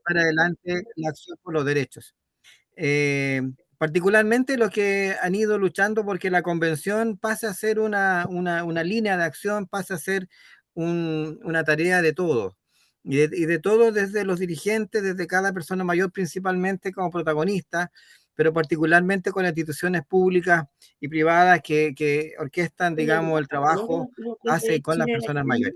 llevar adelante la acción por los derechos. Eh, Particularmente los que han ido luchando porque la convención pase a ser una línea de acción, pase a ser una tarea de todos. Y de todos, desde los dirigentes, desde cada persona mayor principalmente como protagonista, pero particularmente con las instituciones públicas y privadas que orquestan, digamos, el trabajo hace con las personas mayores.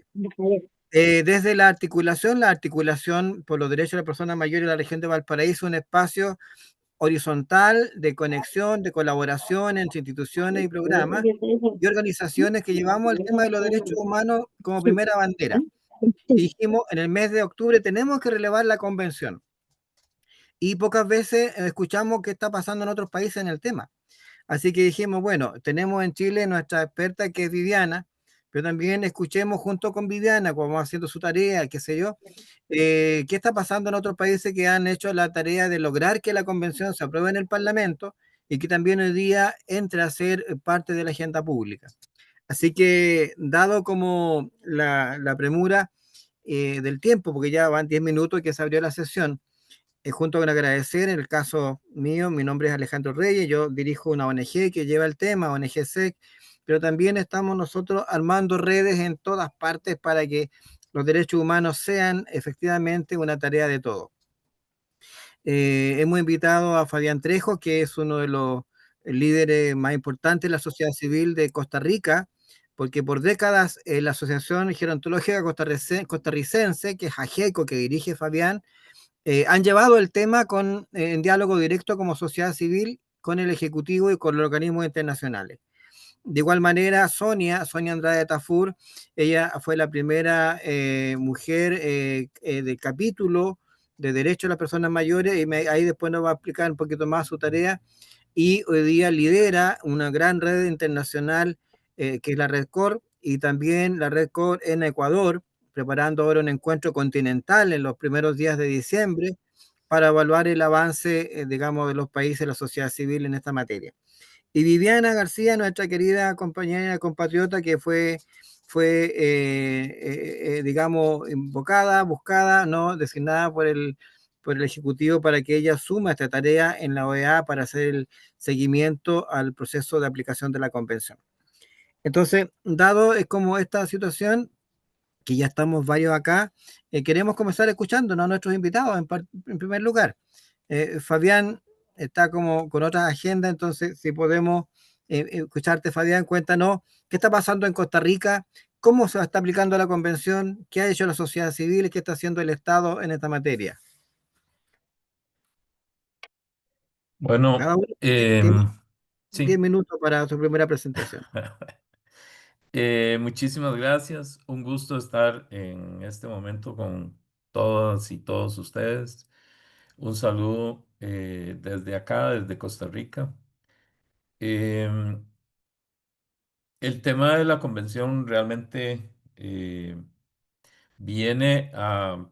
Desde la articulación por los derechos de las personas mayores de la región de Valparaíso, un espacio horizontal de conexión, de colaboración entre instituciones y programas y organizaciones que llevamos el tema de los derechos humanos como primera bandera. Y dijimos, en el mes de octubre tenemos que relevar la convención. Y pocas veces escuchamos qué está pasando en otros países en el tema. Así que dijimos, bueno, tenemos en Chile nuestra experta que es Viviana, pero también escuchemos junto con Viviana, como haciendo su tarea, qué sé yo, qué está pasando en otros países que han hecho la tarea de lograr que la convención se apruebe en el Parlamento y que también hoy día entre a ser parte de la agenda pública. Así que, dado como la premura del tiempo, porque ya van 10 minutos que se abrió la sesión, junto con agradecer, en el caso mío, mi nombre es Alejandro Reyes, yo dirijo una ONG que lleva el tema, ONG SEC, pero también estamos nosotros armando redes en todas partes para que los derechos humanos sean efectivamente una tarea de todos. Hemos invitado a Fabián Trejo, que es uno de los líderes más importantes de la sociedad civil de Costa Rica, porque por décadas la Asociación Gerontológica Costarricense, que es AGECO, que dirige Fabián, han llevado el tema en diálogo directo como sociedad civil con el Ejecutivo y con los organismos internacionales. De igual manera, Sonia Andrade Tafur, ella fue la primera mujer del capítulo de Derechos de las Personas Mayores, y ahí después nos va a explicar un poquito más su tarea, y hoy día lidera una gran red internacional que es la Red Cor, y también la Red Cor en Ecuador, preparando ahora un encuentro continental en los primeros días de diciembre para evaluar el avance, digamos, de los países de la sociedad civil en esta materia. Y Viviana García, nuestra querida compañera, compatriota, que fue digamos, invocada, buscada, ¿no? Designada por el Ejecutivo para que ella suma esta tarea en la OEA para hacer el seguimiento al proceso de aplicación de la convención. Entonces, dado es como esta situación, que ya estamos varios acá, queremos comenzar escuchándonos a nuestros invitados en primer lugar. Fabián está como con otras agendas, entonces si podemos escucharte, Fabián, cuéntanos qué está pasando en Costa Rica, cómo se está aplicando la convención, qué ha hecho la sociedad civil y qué está haciendo el Estado en esta materia. Bueno, Cada uno tiene sí. 10 minutos para su primera presentación. Muchísimas gracias. Un gusto estar en este momento con todas y todos ustedes. Un saludo desde acá, desde Costa Rica. Em, el tema de la convención realmente viene a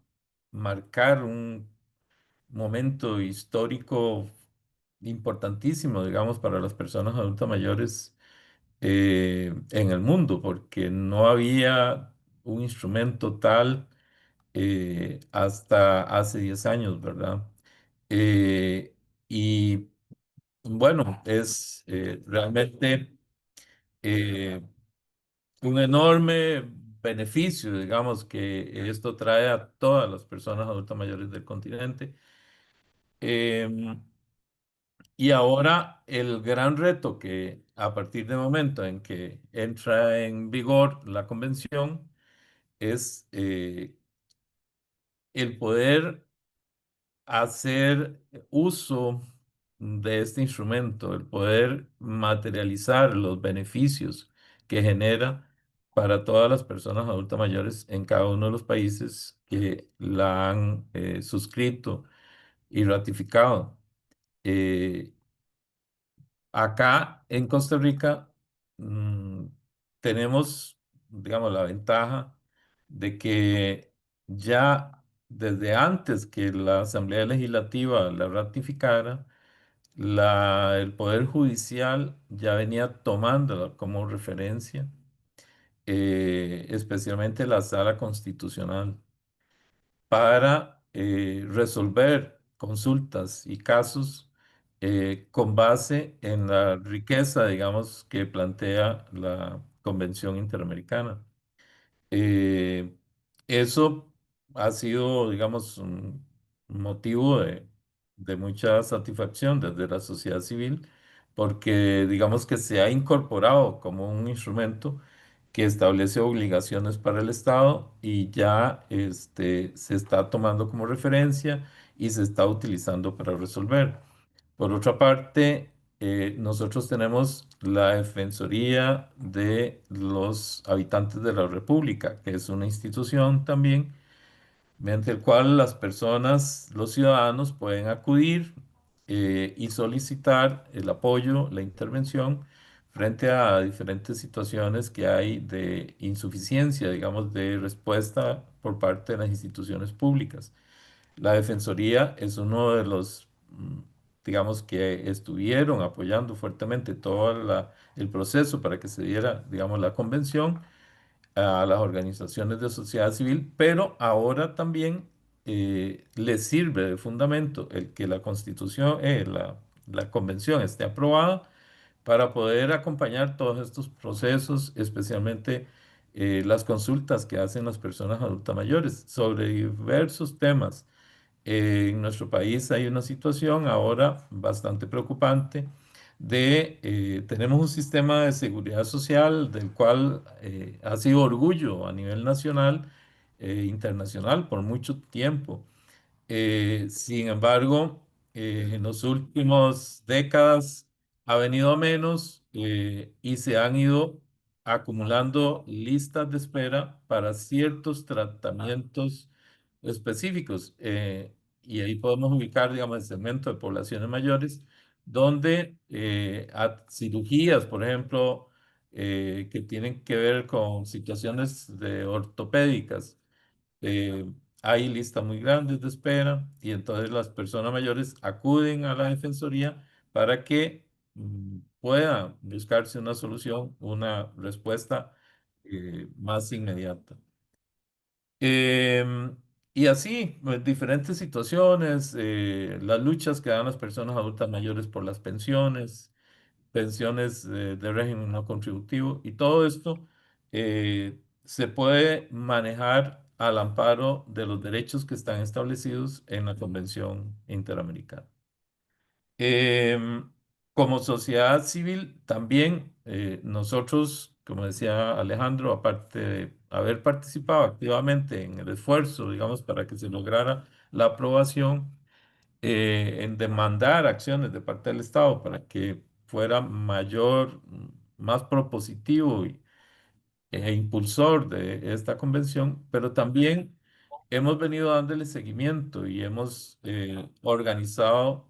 marcar un momento histórico importantísimo, digamos, para las personas adultas mayores en el mundo, porque no había un instrumento tal hasta hace 10 años, ¿verdad? Y bueno, es realmente eh, un enorme beneficio, digamos, que esto trae a todas las personas adultas mayores del continente. Em, Y ahora el gran reto que a partir del momento en que entra en vigor la convención es el poder hacer uso de este instrumento, el poder materializar los beneficios que genera para todas las personas adultas mayores en cada uno de los países que la han suscrito y ratificado. Eh, Acá en Costa Rica mm, tenemos, digamos, la ventaja de que ya desde antes que la Asamblea Legislativa la ratificara, el Poder Judicial ya venía tomándola como referencia, especialmente la Sala Constitucional, para resolver consultas y casos con base en la riqueza, digamos, que plantea la Convención Interamericana. Eh, Eso ha sido, digamos, un motivo de mucha satisfacción desde la sociedad civil, porque digamos que se ha incorporado como un instrumento que establece obligaciones para el Estado y ya se está tomando como referencia y se está utilizando para resolver. Por otra parte, nosotros tenemos la Defensoría de los Habitantes de la República, que es una institución también mediante el cual las personas, los ciudadanos pueden acudir y solicitar el apoyo, la intervención frente a diferentes situaciones que hay de insuficiencia, digamos, de respuesta por parte de las instituciones públicas. La Defensoría es uno de los, digamos, que estuvieron apoyando fuertemente todo el proceso para que se diera, digamos, la convención a las organizaciones de sociedad civil, pero ahora también les sirve de fundamento el que la Constitución, la convención esté aprobada para poder acompañar todos estos procesos, especialmente las consultas que hacen las personas adultas mayores sobre diversos temas. En nuestro país hay una situación ahora bastante preocupante tenemos un sistema de seguridad social del cual ha sido orgullo a nivel nacional e internacional por mucho tiempo. Sin embargo, en los últimos décadas ha venido a menos y se han ido acumulando listas de espera para ciertos tratamientos específicos. Y ahí podemos ubicar, digamos, el segmento de poblaciones mayores, donde cirugías, por ejemplo, que tienen que ver con situaciones de ortopédicas, eh, hay listas muy grandes de espera y entonces las personas mayores acuden a la defensoría para que pueda buscarse una solución, una respuesta más inmediata. Em, y así, pues, diferentes situaciones, las luchas que dan las personas adultas mayores por las pensiones, pensiones de régimen no contributivo y todo esto se puede manejar al amparo de los derechos que están establecidos en la Convención Interamericana. Em, Como sociedad civil, también nosotros, como decía Alejandro, aparte de haber participado activamente en el esfuerzo, digamos, para que se lograra la aprobación, en demandar acciones de parte del Estado para que fuera mayor, más propositivo e impulsor de esta convención, pero también hemos venido dándole seguimiento y hemos organizado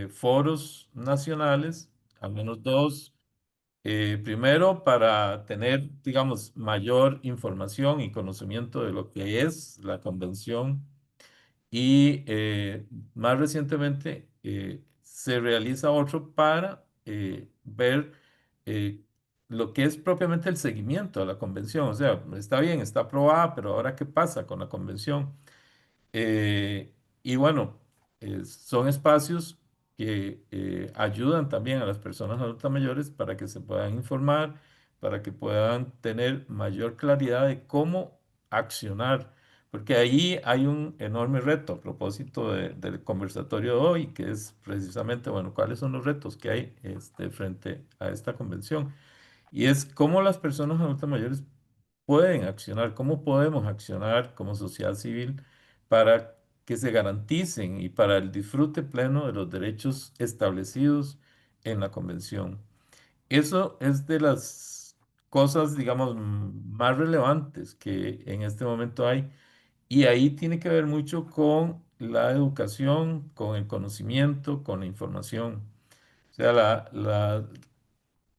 foros nacionales, al menos dos. Primero, para tener, digamos, mayor información y conocimiento de lo que es la convención y más recientemente se realiza otro para ver eh, lo que es propiamente el seguimiento a la convención. O sea, está bien, está aprobada, pero ahora ¿qué pasa con la convención? Y bueno, son espacios que ayudan también a las personas adultas mayores para que se puedan informar, para que puedan tener mayor claridad de cómo accionar, porque ahí hay un enorme reto a propósito del conversatorio de hoy, que es precisamente, bueno, cuáles son los retos que hay frente a esta convención. Y es cómo las personas adultas mayores pueden accionar, cómo podemos accionar como sociedad civil para que se garanticen y para el disfrute pleno de los derechos establecidos en la Convención. Eso es de las cosas, digamos, más relevantes que en este momento hay. Y ahí tiene que ver mucho con la educación, con el conocimiento, con la información. O sea,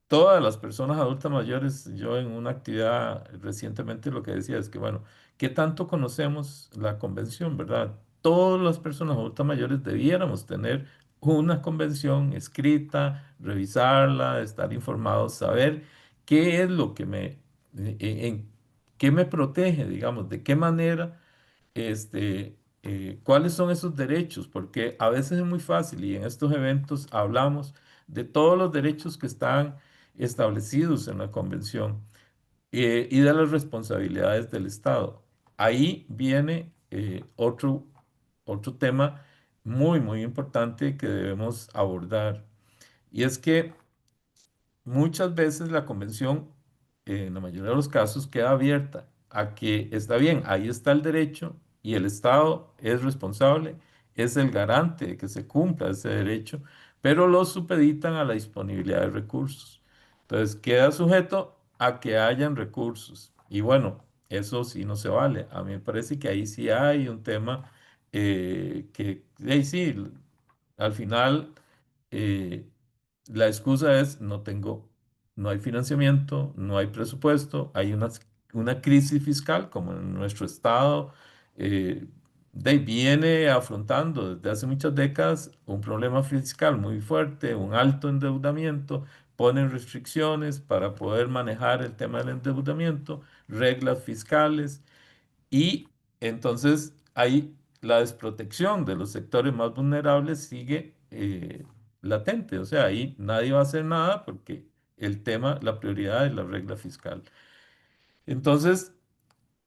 todas las personas adultas mayores, yo en una actividad recientemente lo que decía es que, bueno, ¿qué tanto conocemos la convención, verdad? Todas las personas adultas mayores debiéramos tener una convención escrita, revisarla, estar informados, saber qué es lo que en qué me protege, digamos, de qué manera cuáles son esos derechos, porque a veces es muy fácil y en estos eventos hablamos de todos los derechos que están establecidos en la convención y de las responsabilidades del Estado. Ahí viene otro tema muy importante que debemos abordar. Y es que muchas veces la convención, en la mayoría de los casos, queda abierta a que está bien, ahí está el derecho y el Estado es responsable, es el garante de que se cumpla ese derecho, pero lo supeditan a la disponibilidad de recursos. Entonces queda sujeto a que hayan recursos. Y bueno, eso sí no se vale. A mí me parece que ahí sí hay un tema ahí sí, al final eh, la excusa es no hay financiamiento, no hay presupuesto, hay una crisis fiscal como en nuestro estado eh, viene afrontando desde hace muchas décadas un problema fiscal muy fuerte, un alto endeudamiento, ponen restricciones para poder manejar el tema del endeudamiento, reglas fiscales y entonces ahí la desprotección de los sectores más vulnerables sigue latente. O sea, ahí nadie va a hacer nada porque el tema, la prioridad es la regla fiscal. Entonces,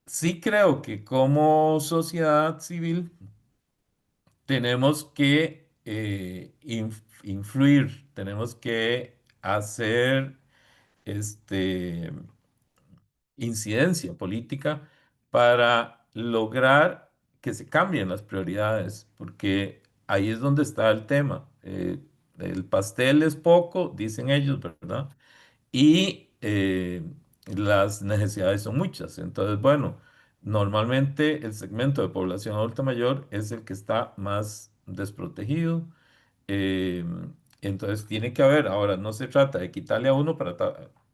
sí creo que como sociedad civil tenemos que influir, tenemos que hacer este, incidencia política para lograr que se cambien las prioridades, porque ahí es donde está el tema. El pastel es poco, dicen ellos, ¿verdad? Y las necesidades son muchas. Entonces, bueno, normalmente el segmento de población adulta mayor es el que está más desprotegido, eh, entonces tiene que haber, ahora no se trata de quitarle a uno para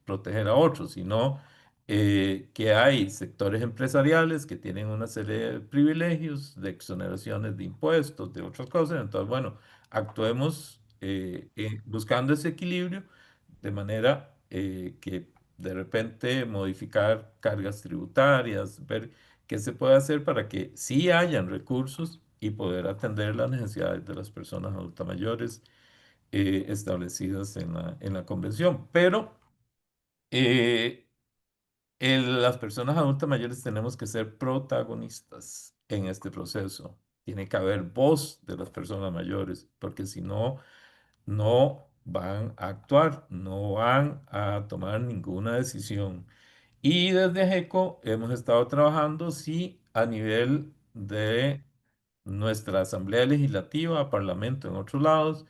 proteger a otro, sino que hay sectores empresariales que tienen una serie de privilegios, de exoneraciones de impuestos, de otras cosas. Entonces, bueno, actuemos buscando ese equilibrio de manera que de repente modificar cargas tributarias, ver qué se puede hacer para que sí hayan recursos y poder atender las necesidades de las personas adultas mayores establecidas en la convención. Pero eh, las personas adultas mayores tenemos que ser protagonistas en este proceso. Tiene que haber voz de las personas mayores, porque si no, no van a actuar, no van a tomar ninguna decisión. Y desde GECO hemos estado trabajando, sí, a nivel de nuestra Asamblea Legislativa, Parlamento en otros lados,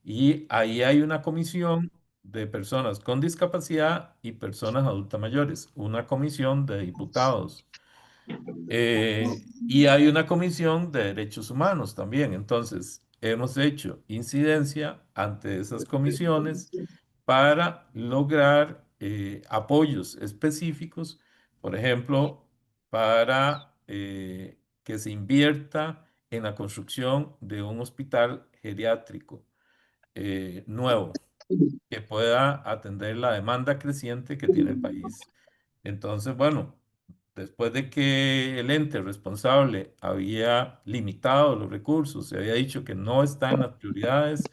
y ahí hay una comisión de personas con discapacidad y personas adultas mayores, una comisión de diputados. Y hay una comisión de derechos humanos también. Entonces, hemos hecho incidencia ante esas comisiones para lograr apoyos específicos, por ejemplo, para que se invierta en la construcción de un hospital geriátrico nuevo que pueda atender la demanda creciente que tiene el país. Entonces, bueno, después de que el ente responsable había limitado los recursos, se había dicho que no está en las prioridades,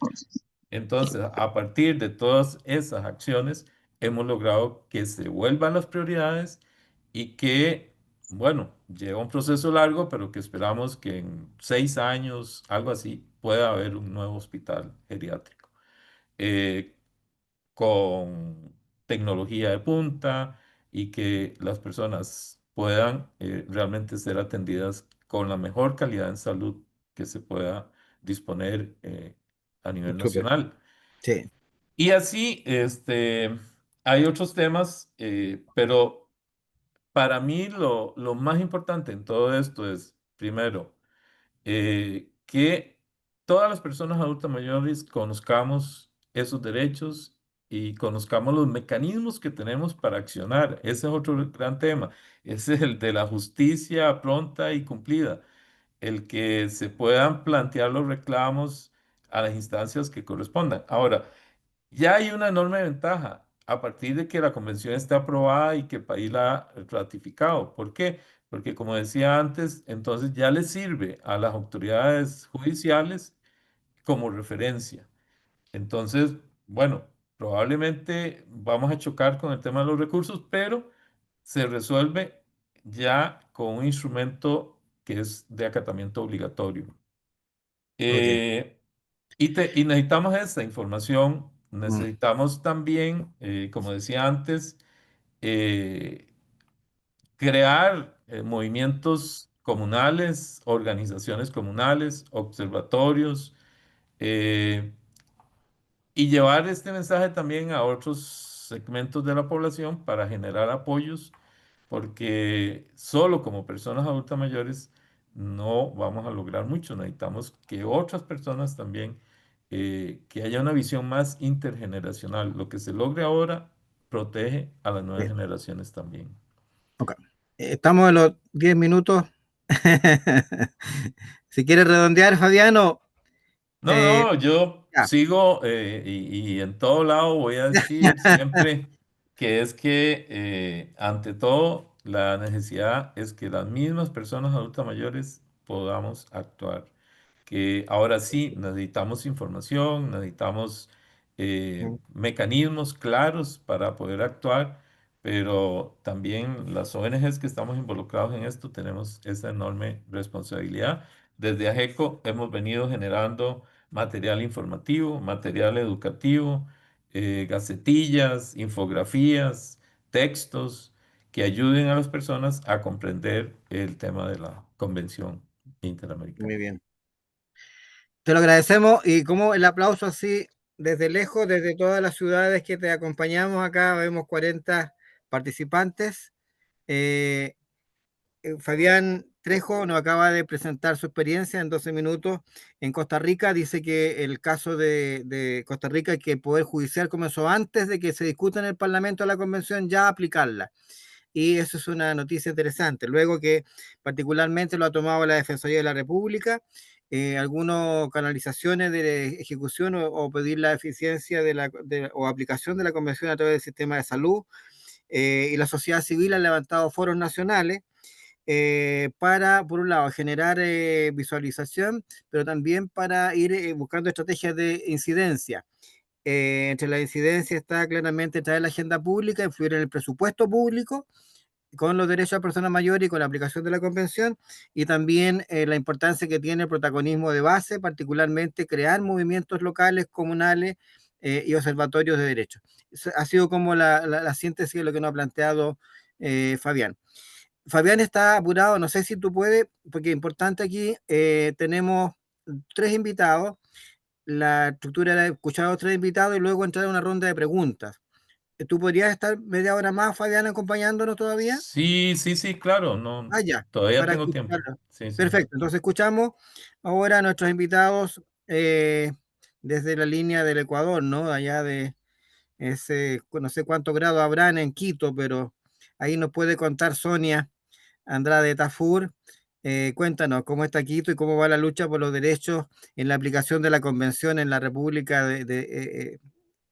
entonces, a partir de todas esas acciones, hemos logrado que se vuelvan las prioridades y que, bueno, lleva un proceso largo, pero que esperamos que en 6 años, algo así, pueda haber un nuevo hospital geriátrico. Eh, con tecnología de punta y que las personas puedan realmente ser atendidas con la mejor calidad en salud que se pueda disponer a nivel Súper. nacional. Sí. Y así, hay otros temas, pero para mí lo más importante en todo esto es, primero, que todas las personas adultas mayores conozcamos esos derechos y conozcamos los mecanismos que tenemos para accionar. Ese es otro gran tema. Ese es el de la justicia pronta y cumplida, el que se puedan plantear los reclamos a las instancias que correspondan. Ahora, ya hay una enorme ventaja a partir de que la convención esté aprobada y que el país la ha ratificado. ¿Por qué? porque como decía antes, entonces ya le sirve a las autoridades judiciales como referencia. Entonces, bueno, probablemente vamos a chocar con el tema de los recursos, pero se resuelve ya con un instrumento que es de acatamiento obligatorio. Ok, Eh, y necesitamos esta información, mm, necesitamos también, como decía antes, eh, crear movimientos comunales, organizaciones comunales, observatorios, eh, y llevar este mensaje también a otros segmentos de la población para generar apoyos, porque solo como personas adultas mayores no vamos a lograr mucho. Necesitamos que otras personas también, que haya una visión más intergeneracional. Lo que se logre ahora protege a las nuevas bien, generaciones también. ok. Estamos en los 10 minutos. Si quieres redondear, Fabiano, No, eh, no, yo ya. sigo y en todo lado voy a decir siempre que es que ante todo la necesidad es que las mismas personas adultas mayores podamos actuar. Que ahora sí necesitamos información, necesitamos mecanismos claros para poder actuar, pero también las ONGs que estamos involucrados en esto tenemos esa enorme responsabilidad. Desde AGECO hemos venido generando material informativo, material educativo, gacetillas, infografías, textos que ayuden a las personas a comprender el tema de la Convención Muy Interamericana. bien. Te lo agradecemos y como el aplauso así desde lejos, desde todas las ciudades que te acompañamos acá, vemos 40 participantes. Eh, Fabián Trejo nos acaba de presentar su experiencia en 12 minutos en Costa Rica. Dice que el caso de Costa Rica, que el Poder Judicial comenzó antes de que se discuta en el Parlamento de la Convención, ya aplicarla. Y eso es una noticia interesante. Luego que particularmente lo ha tomado la Defensoría de la República, algunas canalizaciones de ejecución o pedir la eficiencia o aplicación de la Convención a través del sistema de salud, y la sociedad civil ha levantado foros nacionales para, por un lado, generar visualización, pero también para ir buscando estrategias de incidencia. Entre la incidencia está claramente traer la agenda pública, influir en el presupuesto público con los derechos de personas mayores y con la aplicación de la convención, y también la importancia que tiene el protagonismo de base, particularmente crear movimientos locales, comunales y observatorios de derechos. Eso ha sido como la síntesis de lo que nos ha planteado Fabián. Fabián está apurado, no sé si tú puedes, porque es importante aquí, tenemos 3 invitados, la estructura era escuchar a los 3 invitados y luego entrar a una ronda de preguntas. ¿Tú podrías estar media hora más, Fabián, acompañándonos todavía? Sí, sí, sí, claro, no, Ah, ya, todavía para tengo tiempo. escucharlo. Sí, sí. Perfecto, entonces escuchamos ahora a nuestros invitados desde la línea del Ecuador, ¿no? Allá de ese, no sé cuántos grados habrán en Quito, pero ahí nos puede contar Sonia Andrade Tafur. Cuéntanos cómo está Quito y cómo va la lucha por los derechos en la aplicación de la convención en la República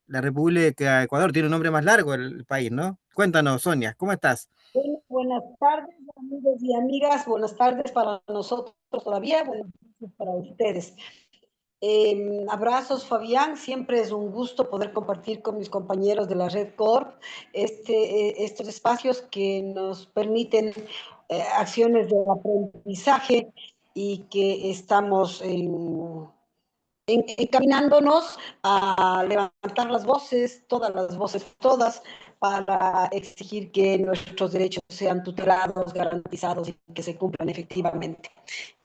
la República de Ecuador. Tiene un nombre más largo el país, ¿no? Cuéntanos, Sonia, ¿cómo estás? Bueno, buenas tardes, amigos y amigas. Buenas tardes para nosotros todavía. Buenas tardes para ustedes. Abrazos, Fabián. Siempre es un gusto poder compartir con mis compañeros de la Red Corp estos espacios que nos permiten acciones de aprendizaje y que estamos encaminándonos a levantar las voces, todas, para exigir que nuestros derechos sean tutelados, garantizados y que se cumplan efectivamente.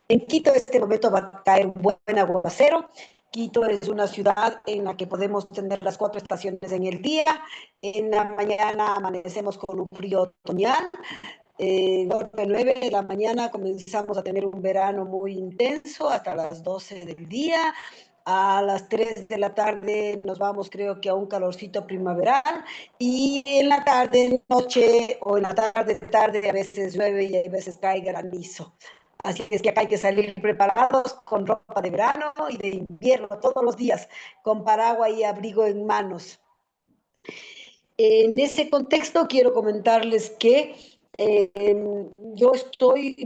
En Quito, en este momento, va a caer un buen aguacero. Quito es una ciudad en la que podemos tener las 4 estaciones en el día. En la mañana amanecemos con un frío otoñal. 9 de la mañana comenzamos a tener un verano muy intenso hasta las 12 del día. A las 3 de la tarde nos vamos, creo que a un calorcito primaveral. Y en la tarde, noche o en la tarde, a veces llueve y a veces cae granizo. Así es que acá hay que salir preparados con ropa de verano y de invierno todos los días, con paraguas y abrigo en manos. En ese contexto quiero comentarles que Yo estoy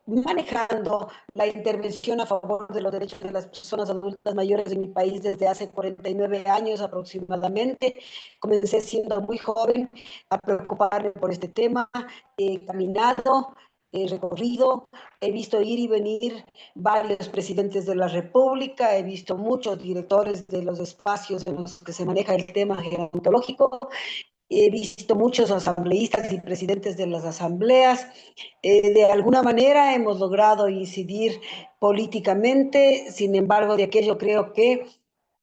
manejando la intervención a favor de los derechos de las personas adultas mayores en mi país desde hace 49 años aproximadamente. Comencé siendo muy joven a preocuparme por este tema. He caminado, he recorrido, he visto ir y venir varios presidentes de la República, he visto muchos directores de los espacios en los que se maneja el tema gerontológico. He visto muchos asambleístas y presidentes de las asambleas. De alguna manera hemos logrado incidir políticamente, sin embargo, de aquello creo que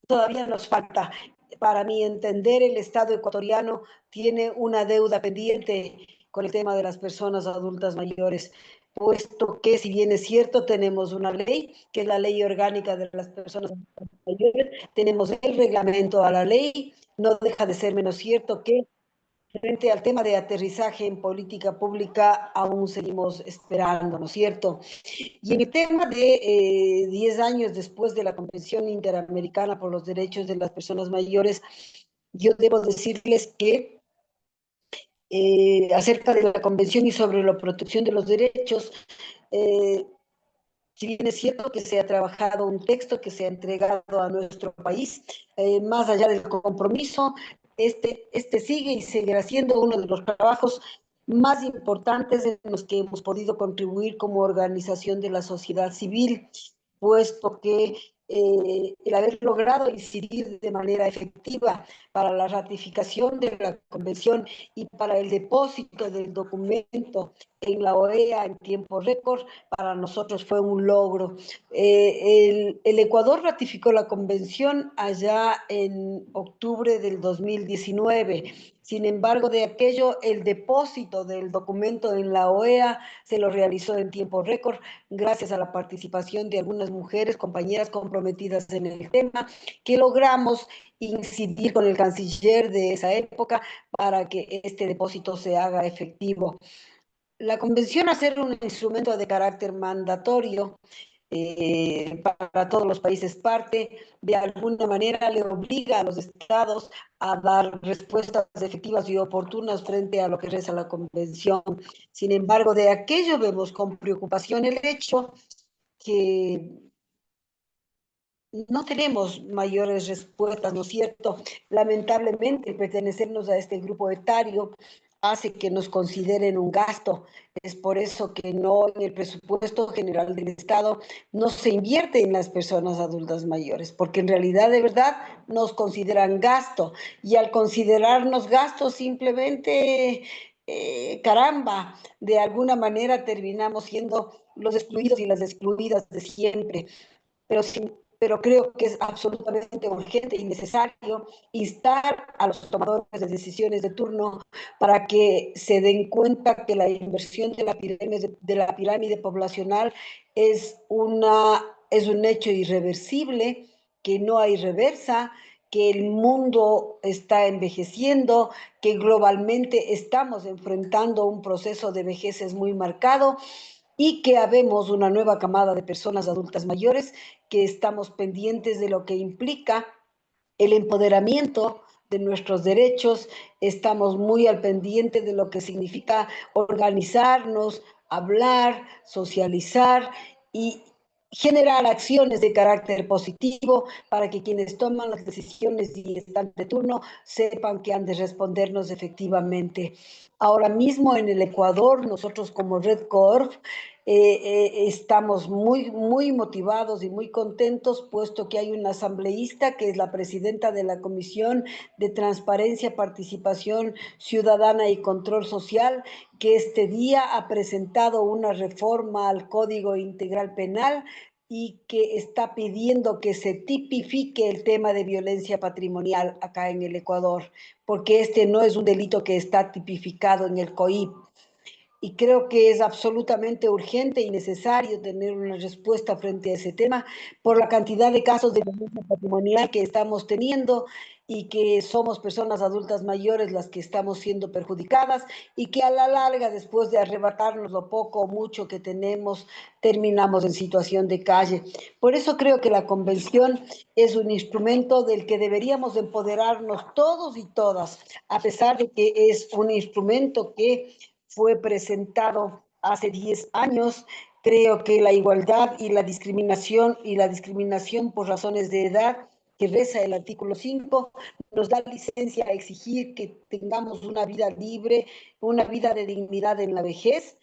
todavía nos falta. Para mi entender, el Estado ecuatoriano tiene una deuda pendiente con el tema de las personas adultas mayores, puesto que, si bien es cierto, tenemos una ley, que es la Ley Orgánica de las Personas Adultas Mayores, tenemos el reglamento a la ley, no deja de ser menos cierto que frente al tema de aterrizaje en política pública, aún seguimos esperando, ¿no es cierto? Y en el tema de 10 años después de la Convención Interamericana por los Derechos de las Personas Mayores, yo debo decirles que acerca de la Convención y sobre la protección de los derechos, eh, si bien es cierto que se ha trabajado un texto que se ha entregado a nuestro país, más allá del compromiso, este sigue y seguirá siendo uno de los trabajos más importantes en los que hemos podido contribuir como organización de la sociedad civil, puesto que el haber logrado incidir de manera efectiva para la ratificación de la convención y para el depósito del documento en la OEA en tiempo récord, para nosotros fue un logro. El Ecuador ratificó la convención allá en octubre del 2019. Sin embargo, de aquello, el depósito del documento en la OEA se lo realizó en tiempo récord, gracias a la participación de algunas mujeres, compañeras comprometidas en el tema, que logramos incidir con el canciller de esa época para que este depósito se haga efectivo. La convención, a ser un instrumento de carácter mandatorio para todos los países parte, de alguna manera le obliga a los estados a dar respuestas efectivas y oportunas frente a lo que reza la convención. Sin embargo, de aquello vemos con preocupación el hecho que no tenemos mayores respuestas, ¿no es cierto? Lamentablemente, pertenecernos a este grupo etario hace que nos consideren un gasto. Es por eso que no, en el presupuesto general del Estado no se invierte en las personas adultas mayores, porque en realidad, de verdad, nos consideran gasto. Y al considerarnos gasto, simplemente, caramba, de alguna manera terminamos siendo los excluidos y las excluidas de siempre. Pero, sí, pero creo que es absolutamente urgente y necesario instar a los tomadores de decisiones de turno para que se den cuenta que la inversión de la pirámide poblacional es un hecho irreversible, que no hay reversa, que el mundo está envejeciendo, que globalmente estamos enfrentando un proceso de vejeces muy marcado y que habemos una nueva camada de personas adultas mayores que estamos pendientes de lo que implica el empoderamiento de nuestros derechos, estamos muy al pendiente de lo que significa organizarnos, hablar, socializar y generar acciones de carácter positivo para que quienes toman las decisiones y están de turno sepan que han de respondernos efectivamente. Ahora mismo en el Ecuador, nosotros como Red Corp, estamos muy motivados y muy contentos, puesto que hay una asambleísta que es la presidenta de la Comisión de Transparencia, Participación Ciudadana y Control Social, que este día ha presentado una reforma al Código Integral Penal y que está pidiendo que se tipifique el tema de violencia patrimonial acá en el Ecuador, porque este no es un delito que está tipificado en el COIP. Y creo que es absolutamente urgente y necesario tener una respuesta frente a ese tema por la cantidad de casos de violencia patrimonial que estamos teniendo y que somos personas adultas mayores las que estamos siendo perjudicadas y que a la larga, después de arrebatarnos lo poco o mucho que tenemos, terminamos en situación de calle. Por eso creo que la convención es un instrumento del que deberíamos empoderarnos todos y todas, a pesar de que es un instrumento que fue presentado hace 10 años. Creo que la igualdad y la discriminación por razones de edad, que reza el artículo 5, nos da licencia a exigir que tengamos una vida libre, una vida de dignidad en la vejez,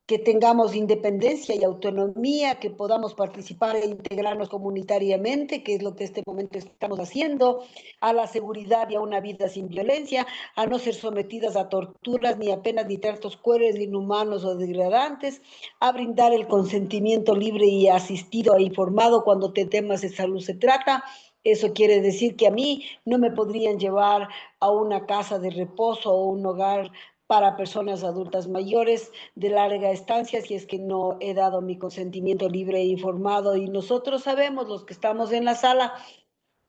que tengamos independencia y autonomía, que podamos participar e integrarnos comunitariamente, que es lo que en este momento estamos haciendo, a la seguridad y a una vida sin violencia, a no ser sometidas a torturas, ni a penas ni tratos crueles, inhumanos o degradantes, a brindar el consentimiento libre y asistido e informado cuando de temas de salud se trata. Eso quiere decir que a mí no me podrían llevar a una casa de reposo o un hogar para personas adultas mayores de larga estancia si es que no he dado mi consentimiento libre e informado. Y nosotros sabemos, los que estamos en la sala,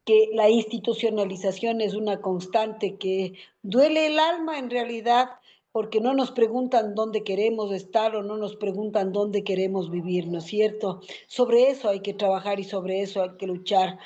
que la institucionalización es una constante que duele el alma en realidad, porque no nos preguntan dónde queremos estar o no nos preguntan dónde queremos vivir, ¿no es cierto? Sobre eso hay que trabajar y sobre eso hay que luchar.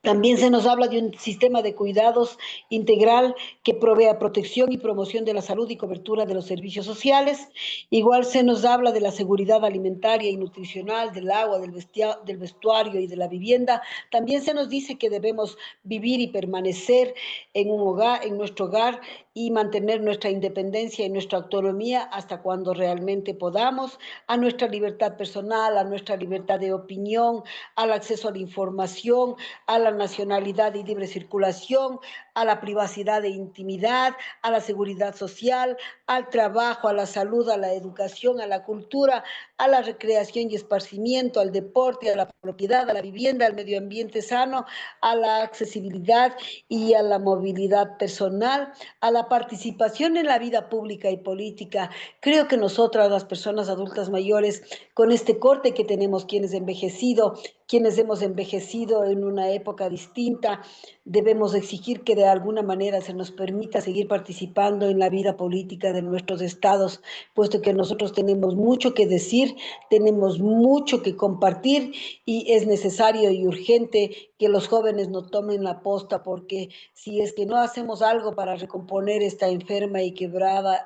También se nos habla de un sistema de cuidados integral que provea protección y promoción de la salud y cobertura de los servicios sociales. Igual se nos habla de la seguridad alimentaria y nutricional, del agua, del vestuario y de la vivienda. También se nos dice que debemos vivir y permanecer en un hogar, en nuestro hogar, y mantener nuestra independencia y nuestra autonomía hasta cuando realmente podamos, a nuestra libertad personal, a nuestra libertad de opinión, al acceso a la información, a la nacionalidad y libre circulación, a la privacidad e intimidad, a la seguridad social, al trabajo, a la salud, a la educación, a la cultura, a la recreación y esparcimiento, al deporte, a la propiedad, a la vivienda, al medio ambiente sano, a la accesibilidad y a la movilidad personal, a la participación en la vida pública y política. Creo que nosotras, las personas adultas mayores, con este corte que tenemos quienes hemos envejecido en una época distinta, debemos exigir que de alguna manera se nos permita seguir participando en la vida política de nuestros estados, puesto que nosotros tenemos mucho que decir, tenemos mucho que compartir y es necesario y urgente que los jóvenes no tomen la posta, porque si es que no hacemos algo para recomponer esta enferma y quebrada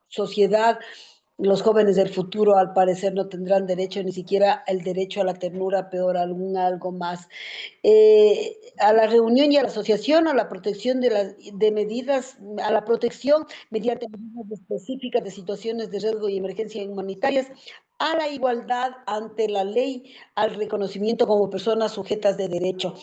sociedad, los jóvenes del futuro, al parecer, no tendrán derecho, ni siquiera el derecho a la ternura, peor algo más. A la reunión y a la asociación, a la protección de medidas, a la protección mediante medidas específicas de situaciones de riesgo y emergencia humanitarias, a la igualdad ante la ley, al reconocimiento como personas sujetas de derecho.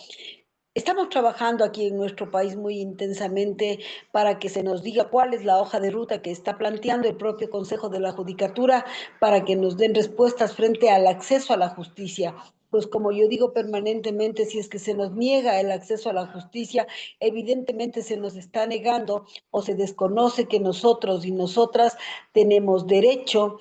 Estamos trabajando aquí en nuestro país muy intensamente para que se nos diga cuál es la hoja de ruta que está planteando el propio Consejo de la Judicatura para que nos den respuestas frente al acceso a la justicia. Pues como yo digo permanentemente, si es que se nos niega el acceso a la justicia, evidentemente se nos está negando o se desconoce que nosotros y nosotras tenemos derecho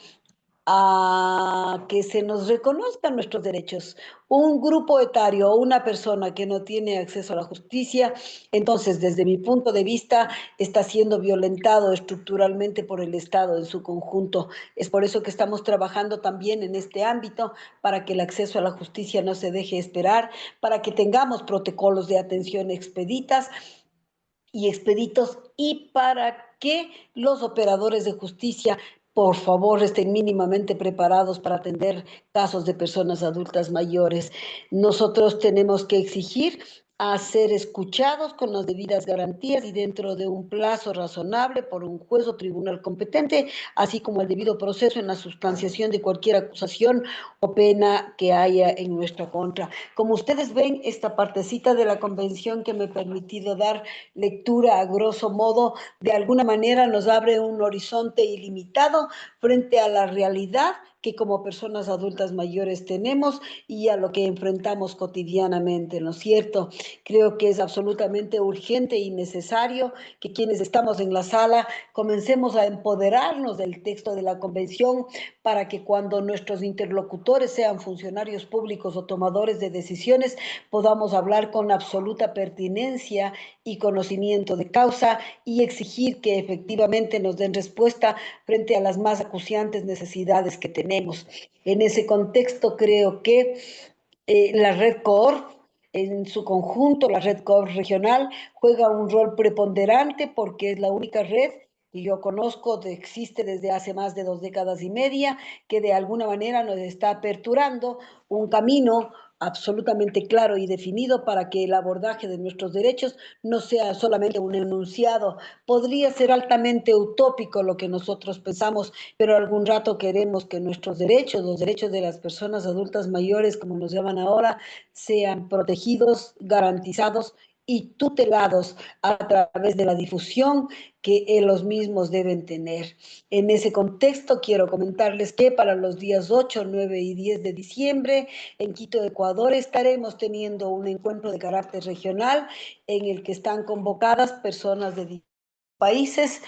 a que se nos reconozcan nuestros derechos. Un grupo etario o una persona que no tiene acceso a la justicia, entonces desde mi punto de vista está siendo violentado estructuralmente por el Estado en su conjunto. Es por eso que estamos trabajando también en este ámbito para que el acceso a la justicia no se deje esperar, para que tengamos protocolos de atención expeditos y para que los operadores de justicia, por favor, estén mínimamente preparados para atender casos de personas adultas mayores. Nosotros tenemos que exigir a ser escuchados con las debidas garantías y dentro de un plazo razonable por un juez o tribunal competente, así como el debido proceso en la sustanciación de cualquier acusación o pena que haya en nuestra contra. Como ustedes ven, esta partecita de la convención que me he permitido dar lectura a grosso modo, de alguna manera nos abre un horizonte ilimitado frente a la realidad que como personas adultas mayores tenemos y a lo que enfrentamos cotidianamente, ¿no es cierto? Creo que es absolutamente urgente y necesario que quienes estamos en la sala comencemos a empoderarnos del texto de la convención para que cuando nuestros interlocutores sean funcionarios públicos o tomadores de decisiones podamos hablar con absoluta pertinencia y conocimiento de causa y exigir que efectivamente nos den respuesta frente a las más acuciantes necesidades que tenemos. En ese contexto creo que la red COOR en su conjunto, la red COOR regional, juega un rol preponderante porque es la única red y yo conozco, existe desde hace más de 2 décadas y media, que de alguna manera nos está aperturando un camino absolutamente claro y definido para que el abordaje de nuestros derechos no sea solamente un enunciado. Podría ser altamente utópico lo que nosotros pensamos, pero algún rato queremos que nuestros derechos, los derechos de las personas adultas mayores, como nos llaman ahora, sean protegidos, garantizados y tutelados a través de la difusión que los mismos deben tener. En ese contexto, quiero comentarles que para los días 8, 9 y 10 de diciembre, en Quito, Ecuador, estaremos teniendo un encuentro de carácter regional en el que están convocadas personas de países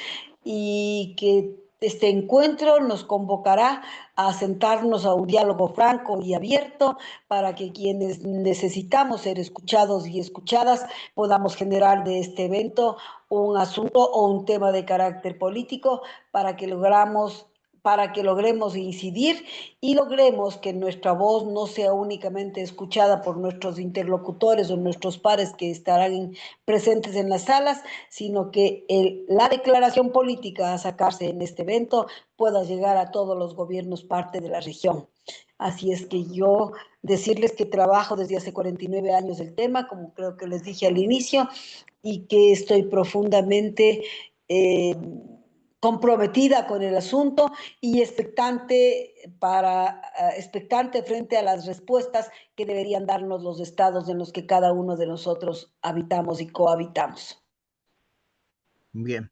y que este encuentro nos convocará a sentarnos a un diálogo franco y abierto para que quienes necesitamos ser escuchados y escuchadas podamos generar de este evento un asunto o un tema de carácter político para que logremos incidir y logremos que nuestra voz no sea únicamente escuchada por nuestros interlocutores o nuestros pares que estarán presentes en las salas, sino que la declaración política a sacarse en este evento pueda llegar a todos los gobiernos parte de la región. Así es que yo decirles que trabajo desde hace 49 años el tema, como creo que les dije al inicio, y que estoy profundamente eh, comprometida con el asunto y expectante frente a las respuestas que deberían darnos los estados en los que cada uno de nosotros habitamos y cohabitamos. Bien.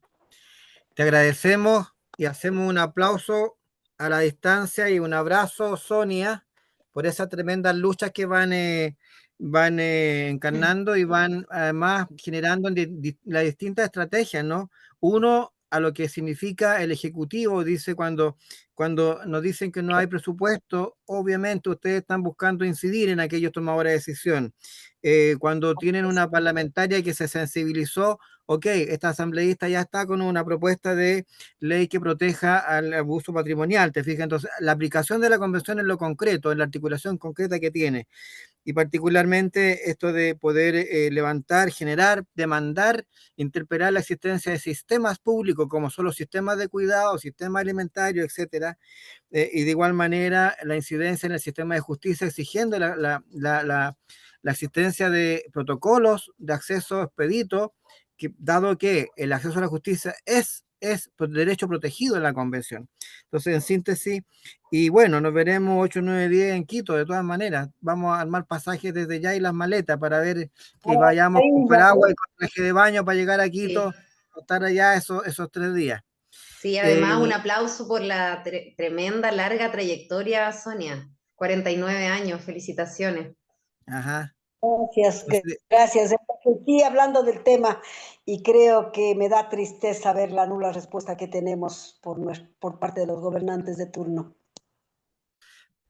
Te agradecemos y hacemos un aplauso a la distancia y un abrazo, Sonia, por esas tremendas luchas que van encarnando y van además generando las distintas estrategias, ¿no? Uno, a lo que significa el Ejecutivo, dice cuando nos dicen que no hay presupuesto, obviamente ustedes están buscando incidir en aquellos tomadores de decisión. Cuando tienen una parlamentaria que se sensibilizó, ok, esta asambleísta ya está con una propuesta de ley que proteja al abuso patrimonial, ¿te fijas? Entonces, la aplicación de la convención en lo concreto, en la articulación concreta que tiene, y particularmente esto de poder levantar, generar, demandar, interpelar la existencia de sistemas públicos como son los sistemas de cuidado, sistemas alimentarios, etcétera, y de igual manera la incidencia en el sistema de justicia exigiendo la existencia de protocolos de acceso expedito, que, dado que el acceso a la justicia es derecho protegido en la convención. Entonces, en síntesis, y bueno, nos veremos 8, 9, 10 en Quito, de todas maneras. Vamos a armar pasajes desde ya y las maletas para ver que vayamos con paraguas y con traje de baño para llegar a Quito, Sí. estar allá esos 3 días. Sí, además un aplauso por la tremenda, larga trayectoria, Sonia. 49 años, felicitaciones. Ajá. Gracias, Entonces, gracias. Sí, hablando del tema, y creo que me da tristeza ver la nula respuesta que tenemos por parte de los gobernantes de turno.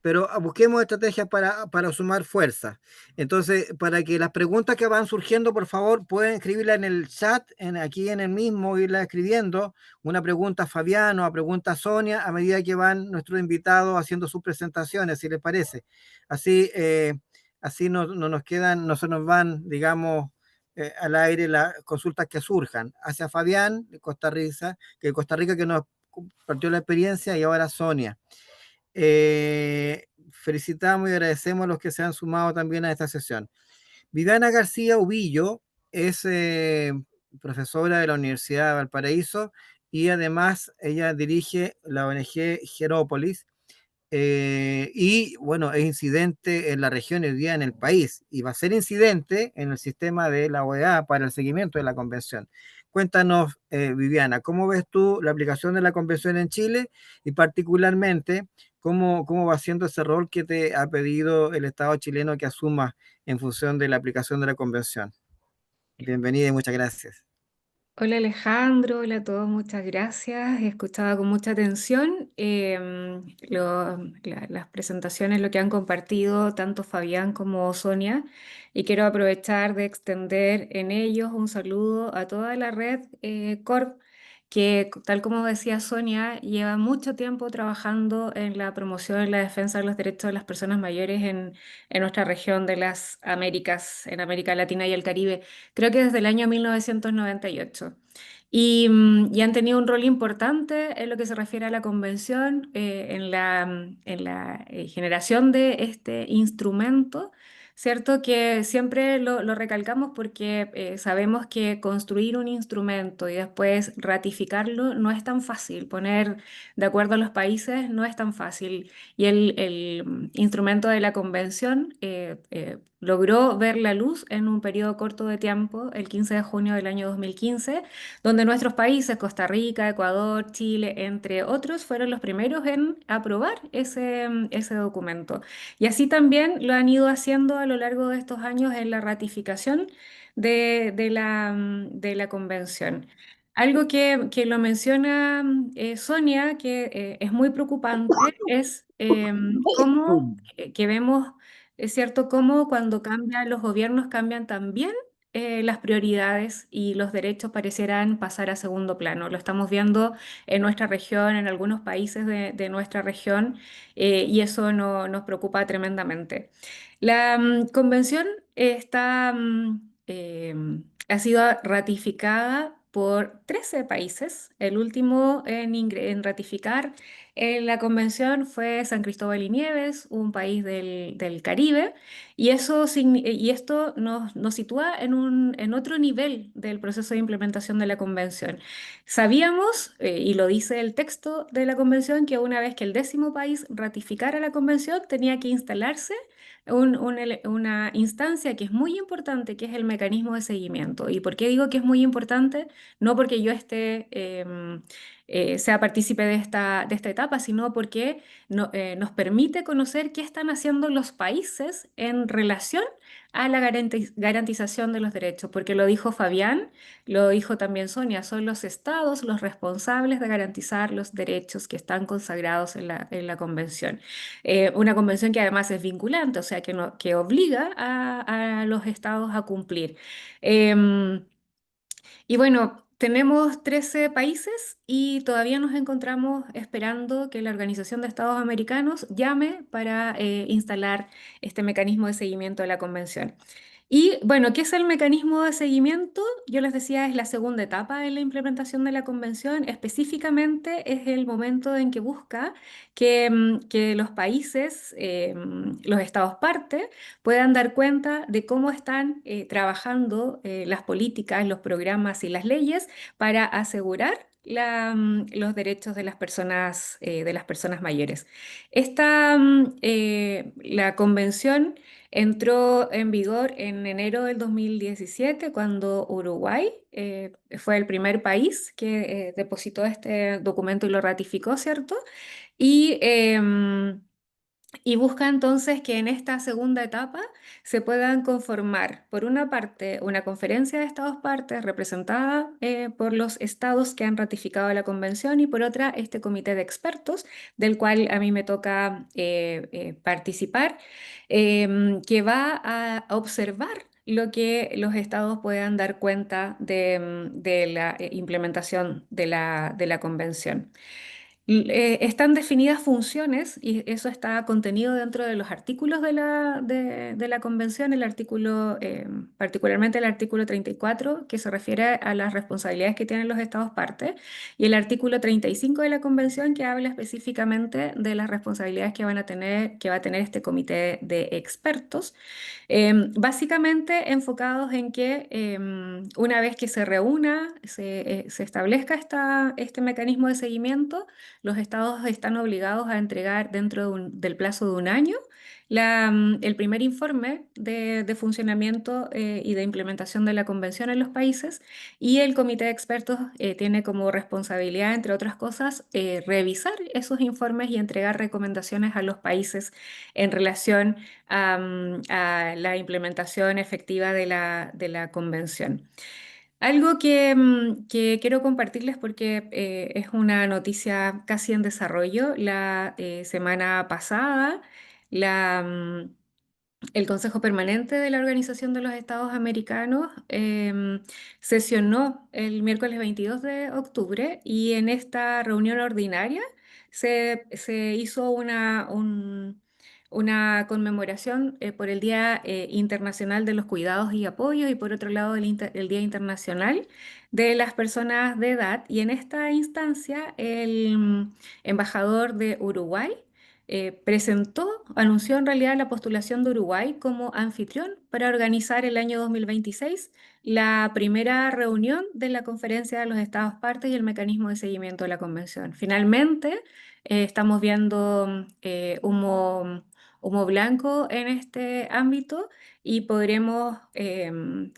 pero busquemos estrategias para sumar fuerza. Entonces, para que las preguntas que van surgiendo, por favor, pueden escribirla en el chat, aquí en el mismo, irla escribiendo, una pregunta a Fabián o a pregunta a Sonia, a medida que van nuestros invitados haciendo sus presentaciones, si les parece. Así no nos quedan, no se nos van, digamos, al aire las consultas que surjan. Hacia Fabián, de Costa Rica, que nos compartió la experiencia, y ahora Sonia. Felicitamos y agradecemos a los que se han sumado también a esta sesión. Viviana García Ubillo es profesora de la Universidad de Valparaíso y además ella dirige la ONG Gerópolis, y bueno, es incidente en la región y hoy día en el país, y va a ser incidente en el sistema de la OEA para el seguimiento de la convención. Cuéntanos, Viviana, ¿cómo ves tú la aplicación de la convención en Chile y particularmente cómo va siendo ese rol que te ha pedido el Estado chileno que asuma en función de la aplicación de la convención? Bienvenida y muchas gracias. Hola Alejandro, hola a todos, muchas gracias. He escuchado con mucha atención las presentaciones, lo que han compartido tanto Fabián como Sonia, y quiero aprovechar de extender en ellos un saludo a toda la red CORP, que tal como decía Sonia, lleva mucho tiempo trabajando en la promoción y la defensa de los derechos de las personas mayores en nuestra región de las Américas, en América Latina y el Caribe, creo que desde el año 1998. y han tenido un rol importante en lo que se refiere a la convención, en la generación de este instrumento, ¿cierto? Que siempre lo recalcamos porque sabemos que construir un instrumento y después ratificarlo no es tan fácil, poner de acuerdo a los países no es tan fácil. Y el instrumento de la convención logró ver la luz en un periodo corto de tiempo, el 15 de junio del año 2015, donde nuestros países, Costa Rica, Ecuador, Chile, entre otros, fueron los primeros en aprobar ese documento. Y así también lo han ido haciendo a lo largo de estos años en la ratificación de la convención. Algo que lo menciona Sonia, que es muy preocupante, es cómo que vemos, es cierto, cómo cuando cambian los gobiernos cambian también las prioridades y los derechos parecieran pasar a segundo plano. Lo estamos viendo en nuestra región, en algunos países de nuestra región, y eso nos preocupa tremendamente. La convención ha sido ratificada por 13 países. El último en ratificar la convención fue San Cristóbal y Nieves, un país del Caribe. Y esto nos sitúa en otro nivel del proceso de implementación de la convención. Sabíamos, y lo dice el texto de la convención, que una vez que el 10.º país ratificara la convención, tenía que instalarse una instancia que es muy importante, que es el mecanismo de seguimiento. ¿Y por qué digo que es muy importante? No porque yo sea partícipe de esta etapa, sino porque nos permite conocer qué están haciendo los países en relación a la garantización de los derechos, porque lo dijo Fabián, lo dijo también Sonia, son los estados los responsables de garantizar los derechos que están consagrados en la convención. Una convención que además es vinculante, o sea, que obliga a los estados a cumplir. Em, y bueno, tenemos 13 países y todavía nos encontramos esperando que la Organización de Estados Americanos llame para instalar este mecanismo de seguimiento de la convención. Y bueno, ¿qué es el mecanismo de seguimiento? Yo les decía, es la segunda etapa en la implementación de la convención. Específicamente es el momento en que busca que los países, los estados parte, puedan dar cuenta de cómo están trabajando las políticas, los programas y las leyes para asegurar los derechos de las personas mayores. La convención entró en vigor en enero del 2017, cuando Uruguay fue el primer país que depositó este documento y lo ratificó, ¿cierto? Y, em, y busca entonces que en esta segunda etapa se puedan conformar, por una parte, una conferencia de estados partes representada por los estados que han ratificado la convención, y por otra, este comité de expertos, del cual a mí me toca participar, que va a observar lo que los estados puedan dar cuenta de la implementación de la convención. Están definidas funciones y eso está contenido dentro de los artículos de la convención, particularmente el artículo 34, que se refiere a las responsabilidades que tienen los estados partes, y el artículo 35 de la convención, que habla específicamente de las responsabilidades que va a tener este comité de expertos, básicamente enfocados en que una vez que se reúna, se establezca este mecanismo de seguimiento, los estados están obligados a entregar dentro del plazo de un año el primer informe de funcionamiento y de implementación de la convención en los países, y el comité de expertos tiene como responsabilidad, entre otras cosas, revisar esos informes y entregar recomendaciones a los países en relación a la implementación efectiva de la convención. Algo que quiero compartirles porque es una noticia casi en desarrollo. La semana pasada, la, mm, el Consejo Permanente de la Organización de los Estados Americanos sesionó el miércoles 22 de octubre, y en esta reunión ordinaria se hizo una conmemoración por el Día Internacional de los Cuidados y Apoyos y por otro lado el Día Internacional de las Personas de Edad. Y en esta instancia el embajador de Uruguay anunció en realidad la postulación de Uruguay como anfitrión para organizar el año 2026 la primera reunión de la Conferencia de los Estados Partes y el mecanismo de seguimiento de la Convención. Finalmente, estamos viendo humo blanco en este ámbito y podremos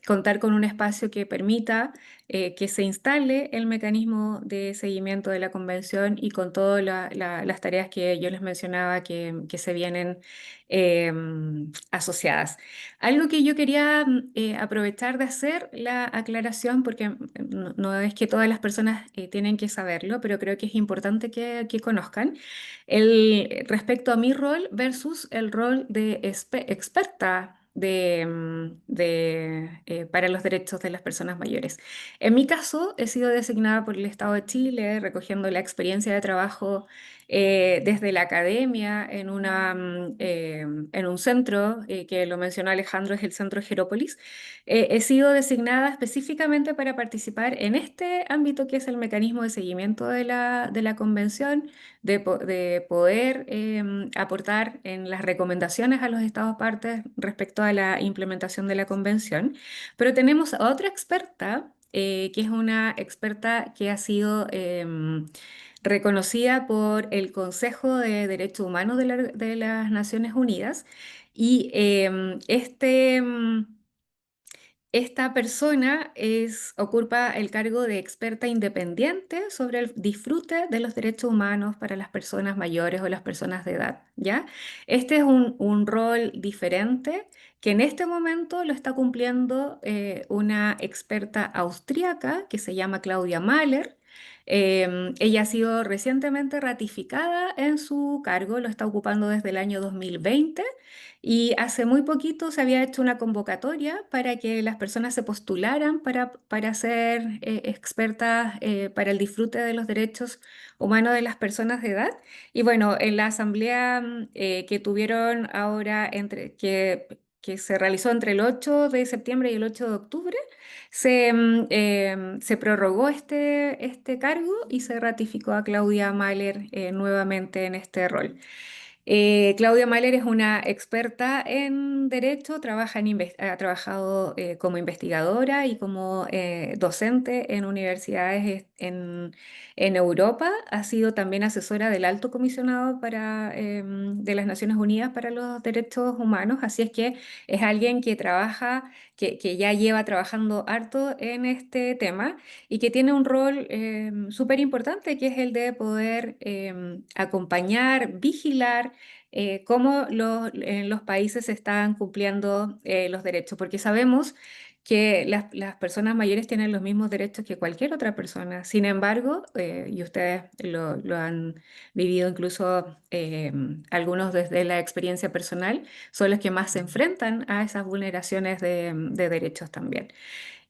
contar con un espacio que permita que se instale el mecanismo de seguimiento de la convención y con todas las tareas que yo les mencionaba que se vienen asociadas. Algo que yo quería aprovechar de hacer la aclaración, porque no es que todas las personas tienen que saberlo, pero creo que es importante que conozcan respecto a mi rol versus el rol de experta para los derechos de las personas mayores. En mi caso, he sido designada por el Estado de Chile, recogiendo la experiencia de trabajo desde la academia en un centro que lo mencionó Alejandro, es el Centro Gerópolis. He sido designada específicamente para participar en este ámbito que es el mecanismo de seguimiento de la convención, de poder aportar en las recomendaciones a los Estados partes respecto a la implementación de la convención. Pero tenemos a otra experta, que es una experta que ha sido reconocida por el Consejo de Derechos Humanos de las Naciones Unidas. Y esta persona ocupa el cargo de experta independiente sobre el disfrute de los derechos humanos para las personas mayores o las personas de edad, ¿ya? Este es un rol diferente que en este momento lo está cumpliendo una experta austríaca que se llama Claudia Mahler. Ella ha sido recientemente ratificada en su cargo, lo está ocupando desde el año 2020. Y hace muy poquito se había hecho una convocatoria para que las personas se postularan para ser expertas para el disfrute de los derechos humanos de las personas de edad. Y bueno, en la asamblea que tuvieron ahora, que se realizó entre el 8 de septiembre y el 8 de octubre, se prorrogó este cargo y se ratificó a Claudia Mahler nuevamente en este rol. Claudia Mahler es una experta en derecho, ha trabajado como investigadora y como docente en universidades en Europa. Ha sido también asesora del Alto Comisionado de las Naciones Unidas para los Derechos Humanos, así es que es alguien que ya lleva trabajando harto en este tema y que tiene un rol súper importante, que es el de poder acompañar, vigilar cómo en los países se están cumpliendo los derechos, porque sabemos que las personas mayores tienen los mismos derechos que cualquier otra persona. Sin embargo, y ustedes lo han vivido incluso algunos desde la experiencia personal, son los que más se enfrentan a esas vulneraciones de derechos también.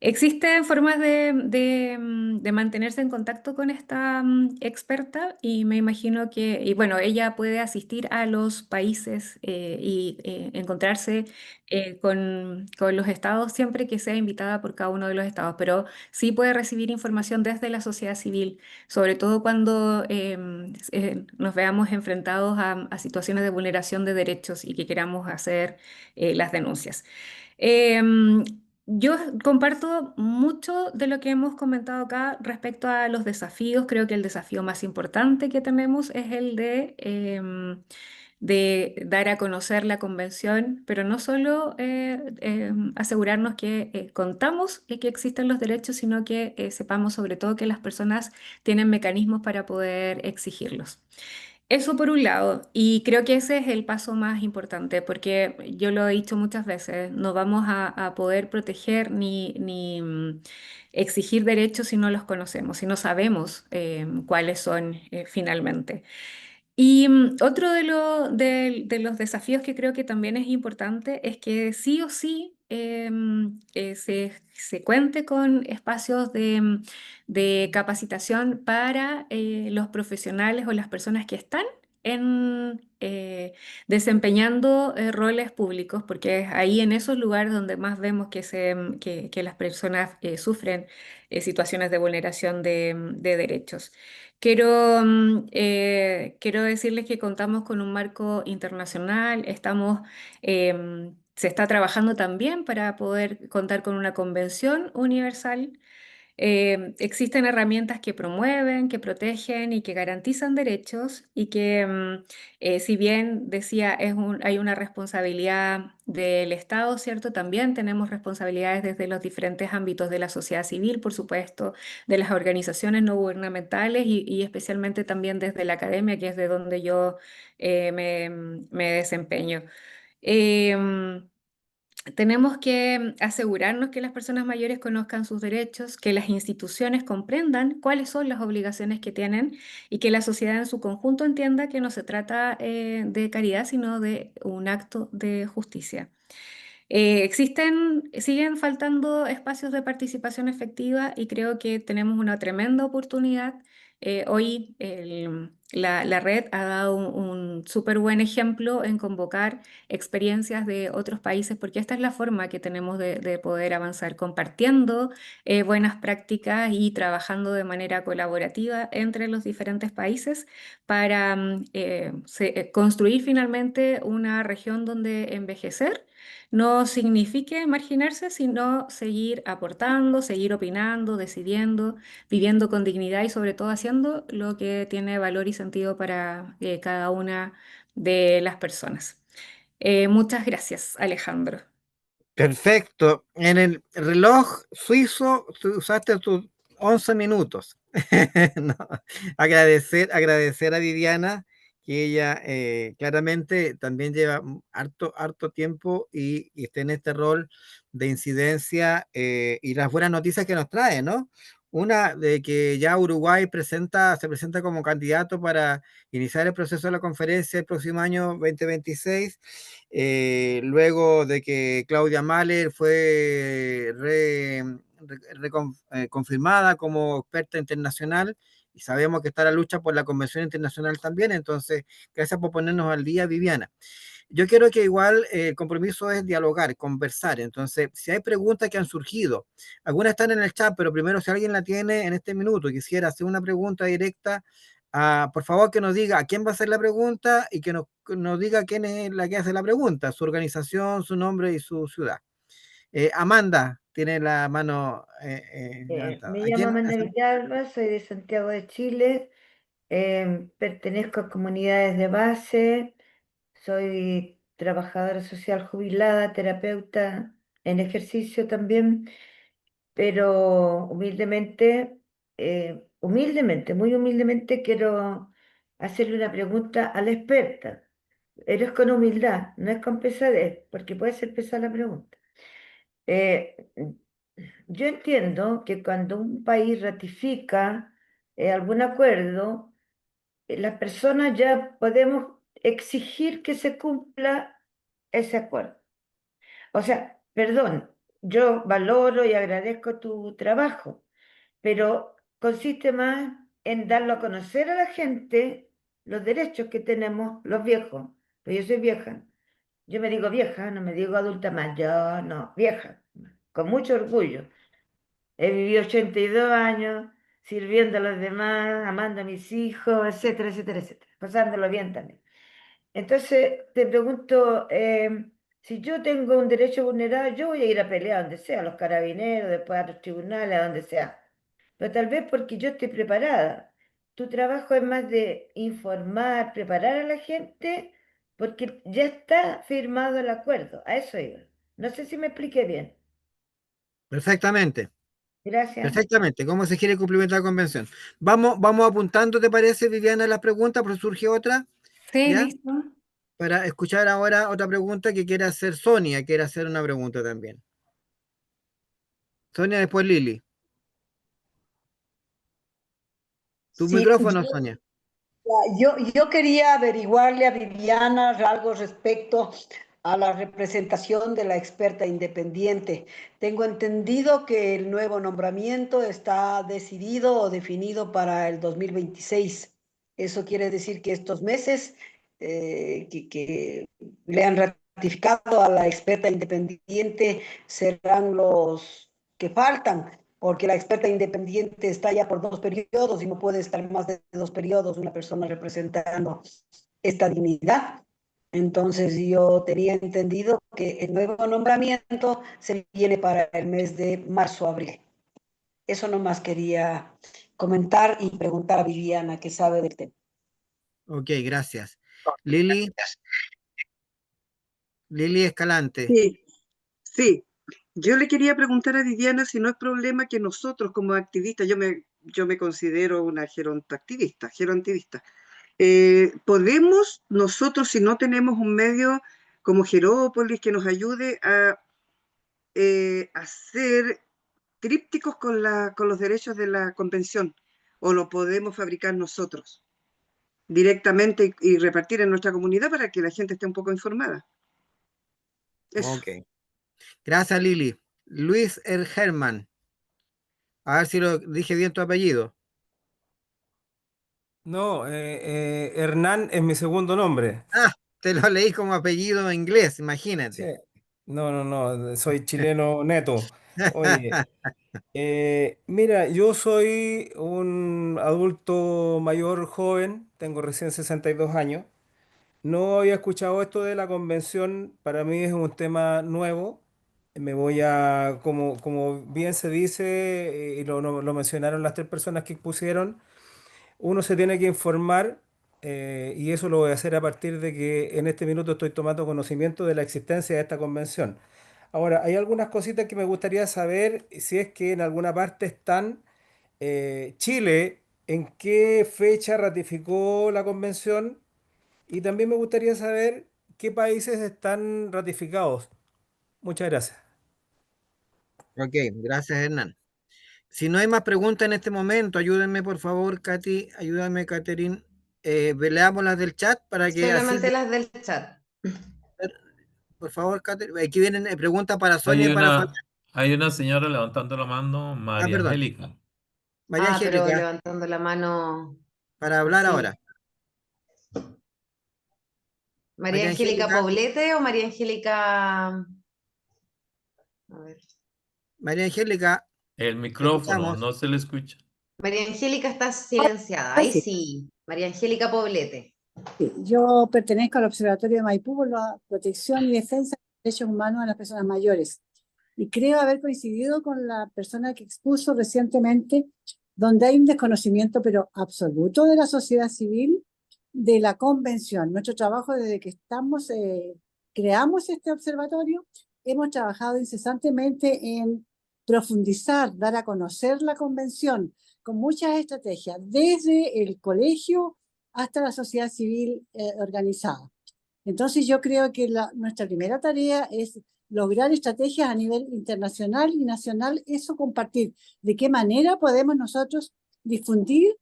Existen formas de mantenerse en contacto con esta experta y me imagino y bueno, ella puede asistir a los países y encontrarse con los estados siempre que sea invitada por cada uno de los estados, pero sí puede recibir información desde la sociedad civil, sobre todo cuando nos veamos enfrentados a situaciones de vulneración de derechos y que queramos hacer las denuncias. Em, yo comparto mucho de lo que hemos comentado acá respecto a los desafíos. Creo que el desafío más importante que tenemos es el de dar a conocer la convención, pero no solo asegurarnos que contamos que existen los derechos, sino que sepamos sobre todo que las personas tienen mecanismos para poder exigirlos. Eso por un lado, y creo que ese es el paso más importante, porque yo lo he dicho muchas veces, no vamos a poder proteger ni exigir derechos si no los conocemos, si no sabemos cuáles son finalmente. Y otro de los desafíos que creo que también es importante es que sí o sí se cuente con espacios de capacitación para los profesionales o las personas que están desempeñando roles públicos, porque es ahí en esos lugares donde más vemos que las personas sufren situaciones de vulneración de derechos. Quiero decirles que contamos con un marco internacional, se está trabajando también para poder contar con una convención universal. Existen herramientas que promueven, que protegen y que garantizan derechos y si bien decía, hay una responsabilidad del Estado, ¿cierto? También tenemos responsabilidades desde los diferentes ámbitos de la sociedad civil, por supuesto, de las organizaciones no gubernamentales y especialmente también desde la academia, que es de donde yo me desempeño. Em, Tenemos que asegurarnos que las personas mayores conozcan sus derechos, que las instituciones comprendan cuáles son las obligaciones que tienen y que la sociedad en su conjunto entienda que no se trata de caridad, sino de un acto de justicia. Siguen faltando espacios de participación efectiva y creo que tenemos una tremenda oportunidad. Hoy la red ha dado un súper buen ejemplo en convocar experiencias de otros países, porque esta es la forma que tenemos de poder avanzar, compartiendo buenas prácticas y trabajando de manera colaborativa entre los diferentes países para construir finalmente una región donde envejecer no signifique marginarse, sino seguir aportando, seguir opinando, decidiendo, viviendo con dignidad y sobre todo haciendo lo que tiene valor y sentido para cada una de las personas. Muchas gracias, Alejandro. Perfecto. En el reloj suizo tú usaste tus 11 minutos. No, agradecer a Viviana, que ella claramente también lleva harto tiempo y está en este rol de incidencia y las buenas noticias que nos trae, ¿no? Una de que ya Uruguay se presenta como candidato para iniciar el proceso de la conferencia el próximo año 2026, luego de que Claudia Mahler fue confirmada como experta internacional y sabemos que está la lucha por la Convención Internacional también, entonces gracias por ponernos al día, Viviana. Yo quiero que igual el compromiso es dialogar, conversar. Entonces, si hay preguntas que han surgido, algunas están en el chat, pero primero si alguien la tiene en este minuto, quisiera hacer una pregunta directa, por favor que nos diga a quién va a hacer la pregunta y que nos diga quién es la que hace la pregunta, su organización, su nombre y su ciudad. Amanda tiene la mano levantada. Me ¿A llamo quién Amanda hace? Villalba, soy de Santiago de Chile, pertenezco a comunidades de base, soy trabajadora social jubilada, terapeuta en ejercicio también, pero muy humildemente quiero hacerle una pregunta a la experta. Eres con humildad, no es con pesadez, porque puede ser pesada la pregunta. Eh, yo entiendo que cuando un país ratifica algún acuerdo, las personas ya podemos exigir que se cumpla ese acuerdo. O sea, perdón, yo valoro y agradezco tu trabajo, pero consiste más en darlo a conocer a la gente los derechos que tenemos los viejos. Pues yo soy vieja. Yo me digo vieja, no me digo adulta mayor, no, vieja, con mucho orgullo. He vivido 82 años sirviendo a los demás, amando a mis hijos, etcétera, etcétera, etcétera, pasándolo bien también. Entonces, te pregunto, si yo tengo un derecho vulnerado, yo voy a ir a pelear donde sea, a los carabineros, después a los tribunales, a donde sea. Pero tal vez porque yo estoy preparada. Tu trabajo es más de informar, preparar a la gente, porque ya está firmado el acuerdo. A eso iba. No sé si me expliqué bien. Perfectamente. Gracias. Perfectamente, ¿cómo se quiere cumplimentar la convención? Vamos apuntando, ¿te parece, Viviana, las preguntas? Por si surge otra, Sí, ¿ya? listo. Para escuchar ahora otra pregunta que quiere hacer Sonia, quiere hacer una pregunta también. Sonia, después Lili. Tu Sí, micrófono, Sonia. yo quería averiguarle a Viviana algo respecto a la representación de la experta independiente. Tengo entendido que el nuevo nombramiento está decidido o definido para el 2026. Eso quiere decir que estos meses que le han ratificado a la experta independiente serán los que faltan, porque la experta independiente está ya por 2 periodos y no puede estar más de 2 periodos una persona representando esta dignidad. Entonces yo tenía entendido que el nuevo nombramiento se viene para el mes de marzo-abril. Eso nomás quería comentar y preguntar a Viviana, que sabe del tema. Ok, gracias. Lili Escalante. Sí, sí. Yo le quería preguntar a Viviana si no es problema que nosotros como activistas, yo me considero una gerontoactivista, gerontivista, podemos nosotros, si no tenemos un medio como Gerópolis que nos ayude a hacer trípticos con los derechos de la convención, o lo podemos fabricar nosotros directamente y repartir en nuestra comunidad para que la gente esté un poco informada. Eso. Ok. Gracias, Lili. Luis El Germán. A ver si lo dije bien tu apellido. No, Hernán es mi segundo nombre. Ah, te lo leí como apellido inglés, Sí. imagínate. No, soy chileno neto. Oye, mira, yo soy un adulto mayor joven, tengo recién 62 años. No había escuchado esto de la convención, para mí es un tema nuevo. Como bien se dice, y lo mencionaron las tres personas que pusieron, uno se tiene que informar, y eso lo voy a hacer a partir de que en este minuto estoy tomando conocimiento de la existencia de esta convención. Ahora, hay algunas cositas que me gustaría saber si es que en alguna parte están. Chile, ¿en qué fecha ratificó la convención? Y también me gustaría saber qué países están ratificados. Muchas gracias. Ok, gracias, Hernán. Si no hay más preguntas en este momento, ayúdenme por favor, Katy, ayúdame, Catherine. Leamos las del chat para que así, Solamente las del chat. por favor, Catherine. Aquí vienen preguntas para Sonia Hay y para Fabián. hay una señora levantando la mano, Ah, María perdón. Angélica. María Pero Angélica, levantando la mano para hablar así. ahora. ¿María María Angélica Angélica, Poblete o María Angélica? A ver. María Angélica, El te micrófono, escuchamos. no se le escucha. María Angélica está silenciada. Ahí Sí, sí. María Angélica Poblete. sí. Yo pertenezco al Observatorio de Maipú por la protección y defensa de los derechos humanos de las personas mayores. Y creo haber coincidido con la persona que expuso recientemente, donde hay un desconocimiento, pero absoluto, de la sociedad civil, de la convención. Nuestro trabajo desde que creamos este observatorio, hemos trabajado incesantemente en profundizar, dar a conocer la convención con muchas estrategias, desde el colegio hasta la sociedad civil organizada. Entonces yo creo que nuestra primera tarea es lograr estrategias a nivel internacional y nacional, eso compartir, de qué manera podemos nosotros difundir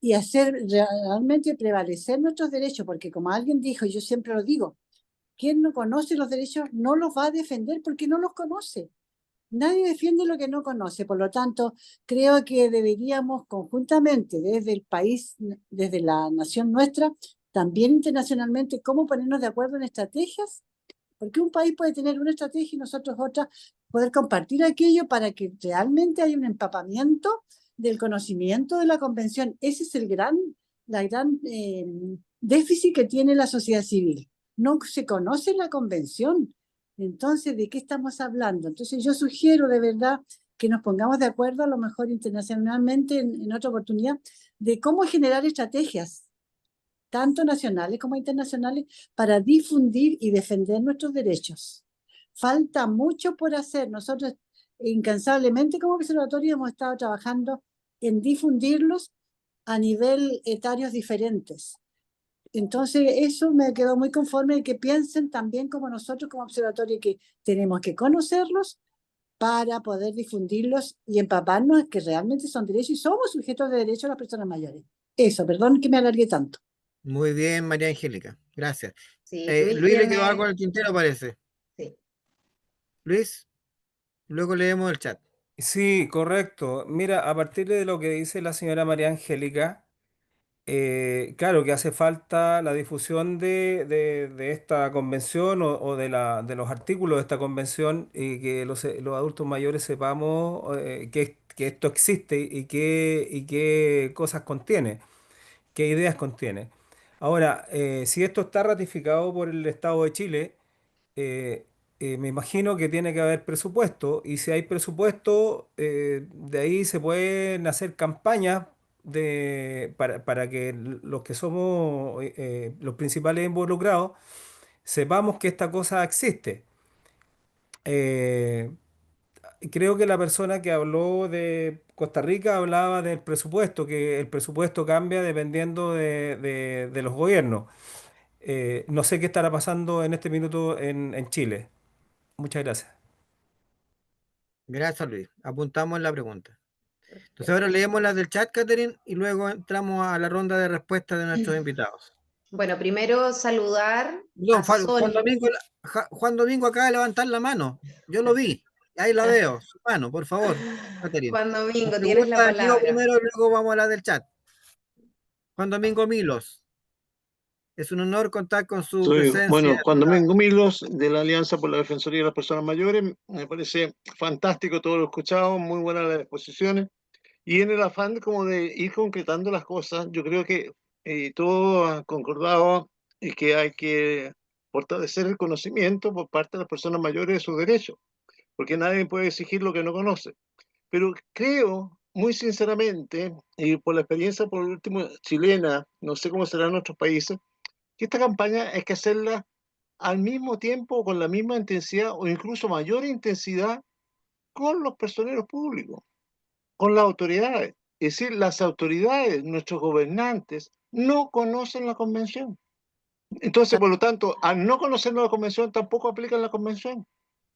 y hacer realmente prevalecer nuestros derechos, porque como alguien dijo, y yo siempre lo digo, quien no conoce los derechos no los va a defender porque no los conoce. Nadie defiende lo que no conoce, por lo tanto, creo que deberíamos conjuntamente, desde el país, desde la nación nuestra, también internacionalmente, cómo ponernos de acuerdo en estrategias, porque un país puede tener una estrategia y nosotros otra, poder compartir aquello para que realmente haya un empapamiento del conocimiento de la convención. Ese es la gran déficit que tiene la sociedad civil. No se conoce la convención. Entonces, ¿de qué estamos hablando? Entonces, yo sugiero de verdad que nos pongamos de acuerdo, a lo mejor internacionalmente, en otra oportunidad, de cómo generar estrategias, tanto nacionales como internacionales, para difundir y defender nuestros derechos. Falta mucho por hacer. Nosotros incansablemente como observatorio hemos estado trabajando en difundirlos a nivel etarios diferentes. Entonces eso me quedó muy conforme de que piensen también como nosotros como observatorio, que tenemos que conocerlos para poder difundirlos y empaparnos que realmente son derechos y somos sujetos de derechos las personas mayores. Eso, perdón que me alargué tanto. Muy bien, María Angélica. Gracias. Sí, Luis Luis, le quedó algo en tiene. el tintero, parece. Sí. Luis, luego leemos el chat. Sí, correcto. Mira, a partir de lo que dice la señora María Angélica, Claro que hace falta la difusión de esta convención o de los artículos de esta convención y que los adultos mayores sepamos que esto existe y qué cosas contiene, qué ideas contiene. Ahora, si esto está ratificado por el Estado de Chile, eh, me imagino que tiene que haber presupuesto y si hay presupuesto, de ahí se pueden hacer campañas para que los que somos los principales involucrados sepamos que esta cosa existe. Eh, Creo que la persona que habló de Costa Rica hablaba del presupuesto, que el presupuesto cambia dependiendo de los gobiernos. No sé qué estará pasando en este minuto en Chile. Muchas gracias. Gracias, Luis. Apuntamos la pregunta. Entonces ahora leemos las del chat, Catherine, y luego entramos a la ronda de respuestas de nuestros invitados. Bueno, primero saludar No, a Juan Sonia. Domingo, Juan Domingo acaba de levantar la mano. Yo lo vi. Ahí la veo. Su mano, por favor, Catherine. Juan Las Domingo, tienes la preguntas del Diego palabra. primero, luego vamos a la del chat. Juan Domingo Milos. Es un honor contar con su Soy, presencia. bueno, Juan Domingo Milos, de la Alianza por la Defensoría de las Personas Mayores. Me parece fantástico todo lo escuchado, muy buenas las exposiciones. Y en el afán como de ir concretando las cosas, yo creo que todos han concordado y que hay que fortalecer el conocimiento por parte de las personas mayores de sus derechos, porque nadie puede exigir lo que no conoce. Pero creo, muy sinceramente, y por la experiencia por último chilena, no sé cómo será en otros países, que esta campaña hay que hacerla al mismo tiempo, con la misma intensidad o incluso mayor intensidad con los personeros públicos, con las autoridades. Es decir, las autoridades, nuestros gobernantes, no conocen la convención. Entonces, por lo tanto, al no conocer la convención, tampoco aplican la convención.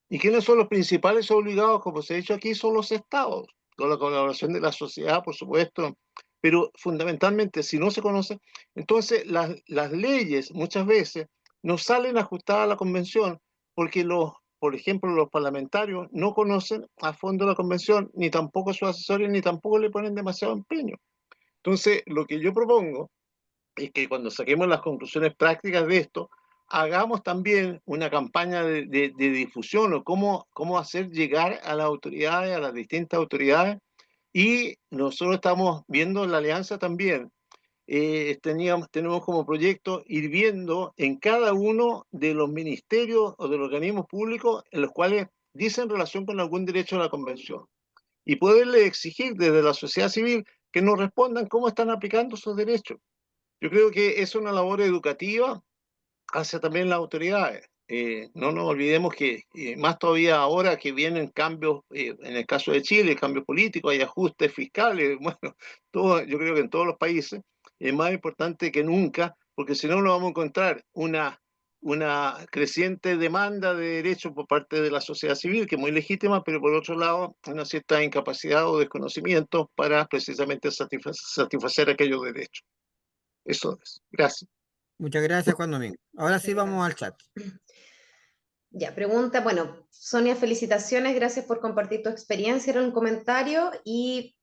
¿Y quiénes son los principales obligados? Como se ha dicho aquí, son los estados, con la colaboración de la sociedad, por supuesto, pero fundamentalmente, si no se conoce, entonces las leyes muchas veces no salen ajustadas a la convención porque por ejemplo, los parlamentarios no conocen a fondo la convención, ni tampoco sus asesores, ni tampoco le ponen demasiado empeño. Entonces, lo que yo propongo y que cuando saquemos las conclusiones prácticas de esto, hagamos también una campaña de difusión o cómo hacer llegar a las autoridades, a las distintas autoridades. Y nosotros estamos viendo en la alianza también, tenemos como proyecto ir viendo en cada uno de los ministerios o de los organismos públicos en los cuales dicen relación con algún derecho a la convención y poderle exigir desde la sociedad civil que nos respondan cómo están aplicando sus derechos. Yo creo que es una labor educativa hacia también las autoridades. No nos olvidemos que más todavía ahora que vienen cambios, en el caso de Chile, cambios políticos, hay ajustes fiscales, bueno, todo, yo creo que en todos los países es más importante que nunca, porque si no, no vamos a encontrar una creciente demanda de derechos por parte de la sociedad civil, que es muy legítima, pero por otro lado, una cierta incapacidad o desconocimiento para precisamente satisfacer aquellos derechos. Eso es. Gracias. Muchas gracias, Juan Domingo. Ahora sí Muchas vamos al chat. Ya, pregunta, bueno, Sonia, felicitaciones, gracias por compartir tu experiencia, era un comentario. ¿Y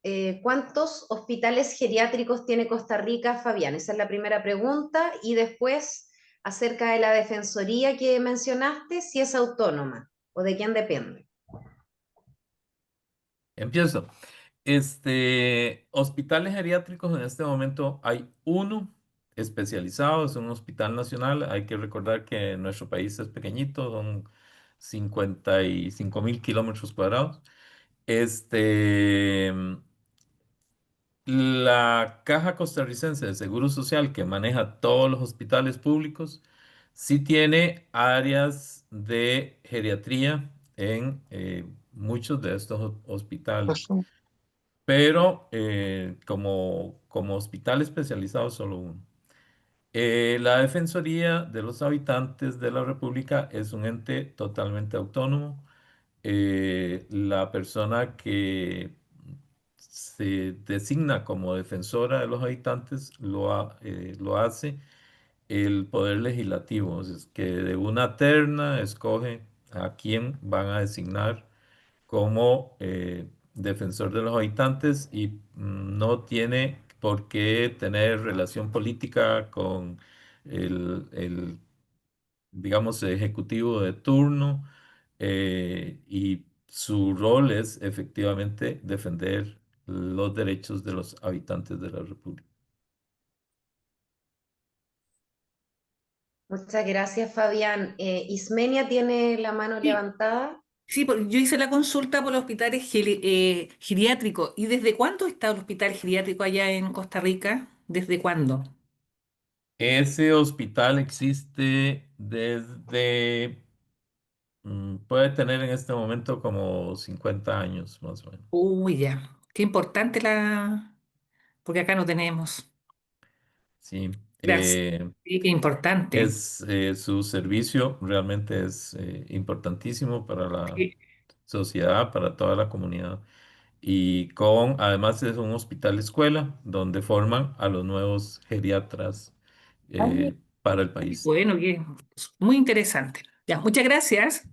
cuántos hospitales geriátricos tiene Costa Rica, Fabián? Esa es la primera pregunta. Y después, acerca de la defensoría que mencionaste, si es autónoma o de quién depende. Empiezo. Hospitales geriátricos en este momento hay uno especializado, es un hospital nacional. Hay que recordar que nuestro país es pequeñito, son 55.000 kilómetros cuadrados. Este, la Caja Costarricense de Seguro Social, que maneja todos los hospitales públicos, sí tiene áreas de geriatría en muchos de estos hospitales, pero como hospital especializado solo uno. La Defensoría de los Habitantes de la República es un ente totalmente autónomo. La persona que se designa como defensora de los habitantes lo hace el Poder Legislativo, es que de una terna escoge a quién van a designar como defensor de los habitantes y no tiene por qué tener relación política con el digamos, ejecutivo de turno, y su rol es efectivamente defender los derechos de los habitantes de la República. Muchas gracias, Fabián. Ismenia tiene la mano Sí, levantada. sí, porque yo hice la consulta por los hospitales geriátricos. ¿Y desde cuándo está el hospital geriátrico allá en Costa Rica? ¿Desde cuándo? Ese hospital existe desde, puede tener en este momento como 50 años más o menos. Uy, ya. Qué importante porque acá no tenemos. Sí, Gracias. Sí, qué importante. su servicio realmente es importantísimo para la Sí. sociedad, para toda la comunidad. Además es un hospital escuela donde forman a los nuevos geriatras Ay, para el qué país. bueno, muy interesante. Ya, muchas gracias.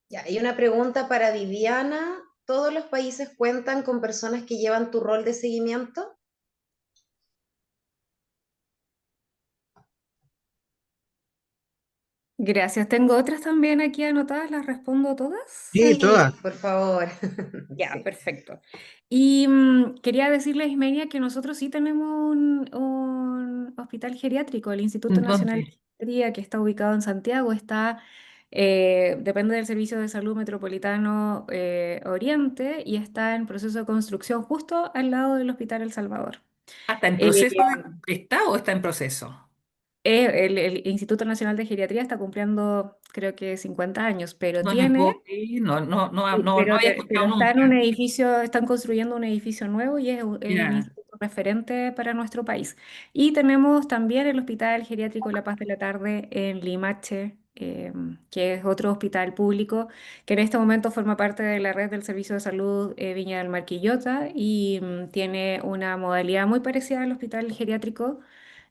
Ya, hay una pregunta para Viviana. ¿Todos los países cuentan con personas que llevan tu rol de seguimiento? Gracias. Tengo otras también aquí anotadas, ¿las respondo todas? Sí, Sí, todas. por favor. Ya, Sí. perfecto. Y quería decirle a Ismenia que nosotros sí tenemos un hospital geriátrico, el Instituto Nacional de ¿Dónde? Geriatría, que está ubicado en Santiago, depende del Servicio de Salud Metropolitano Oriente y está en proceso de construcción justo al lado del Hospital El Salvador. ¿Está en Eh, proceso está o está en proceso? el Instituto Nacional de Geriatría está cumpliendo, creo que 50 años, pero No me tiene. puedo creer, Sí, no había pero escuchado está en un nunca. edificio, están construyendo un edificio nuevo y es un Ya. instituto referente para nuestro país. Y tenemos también el Hospital Geriátrico La Paz de la Tarde en Limache, que es otro hospital público que en este momento forma parte de la red del Servicio de Salud Viña del Mar Quillota y tiene una modalidad muy parecida al Hospital Geriátrico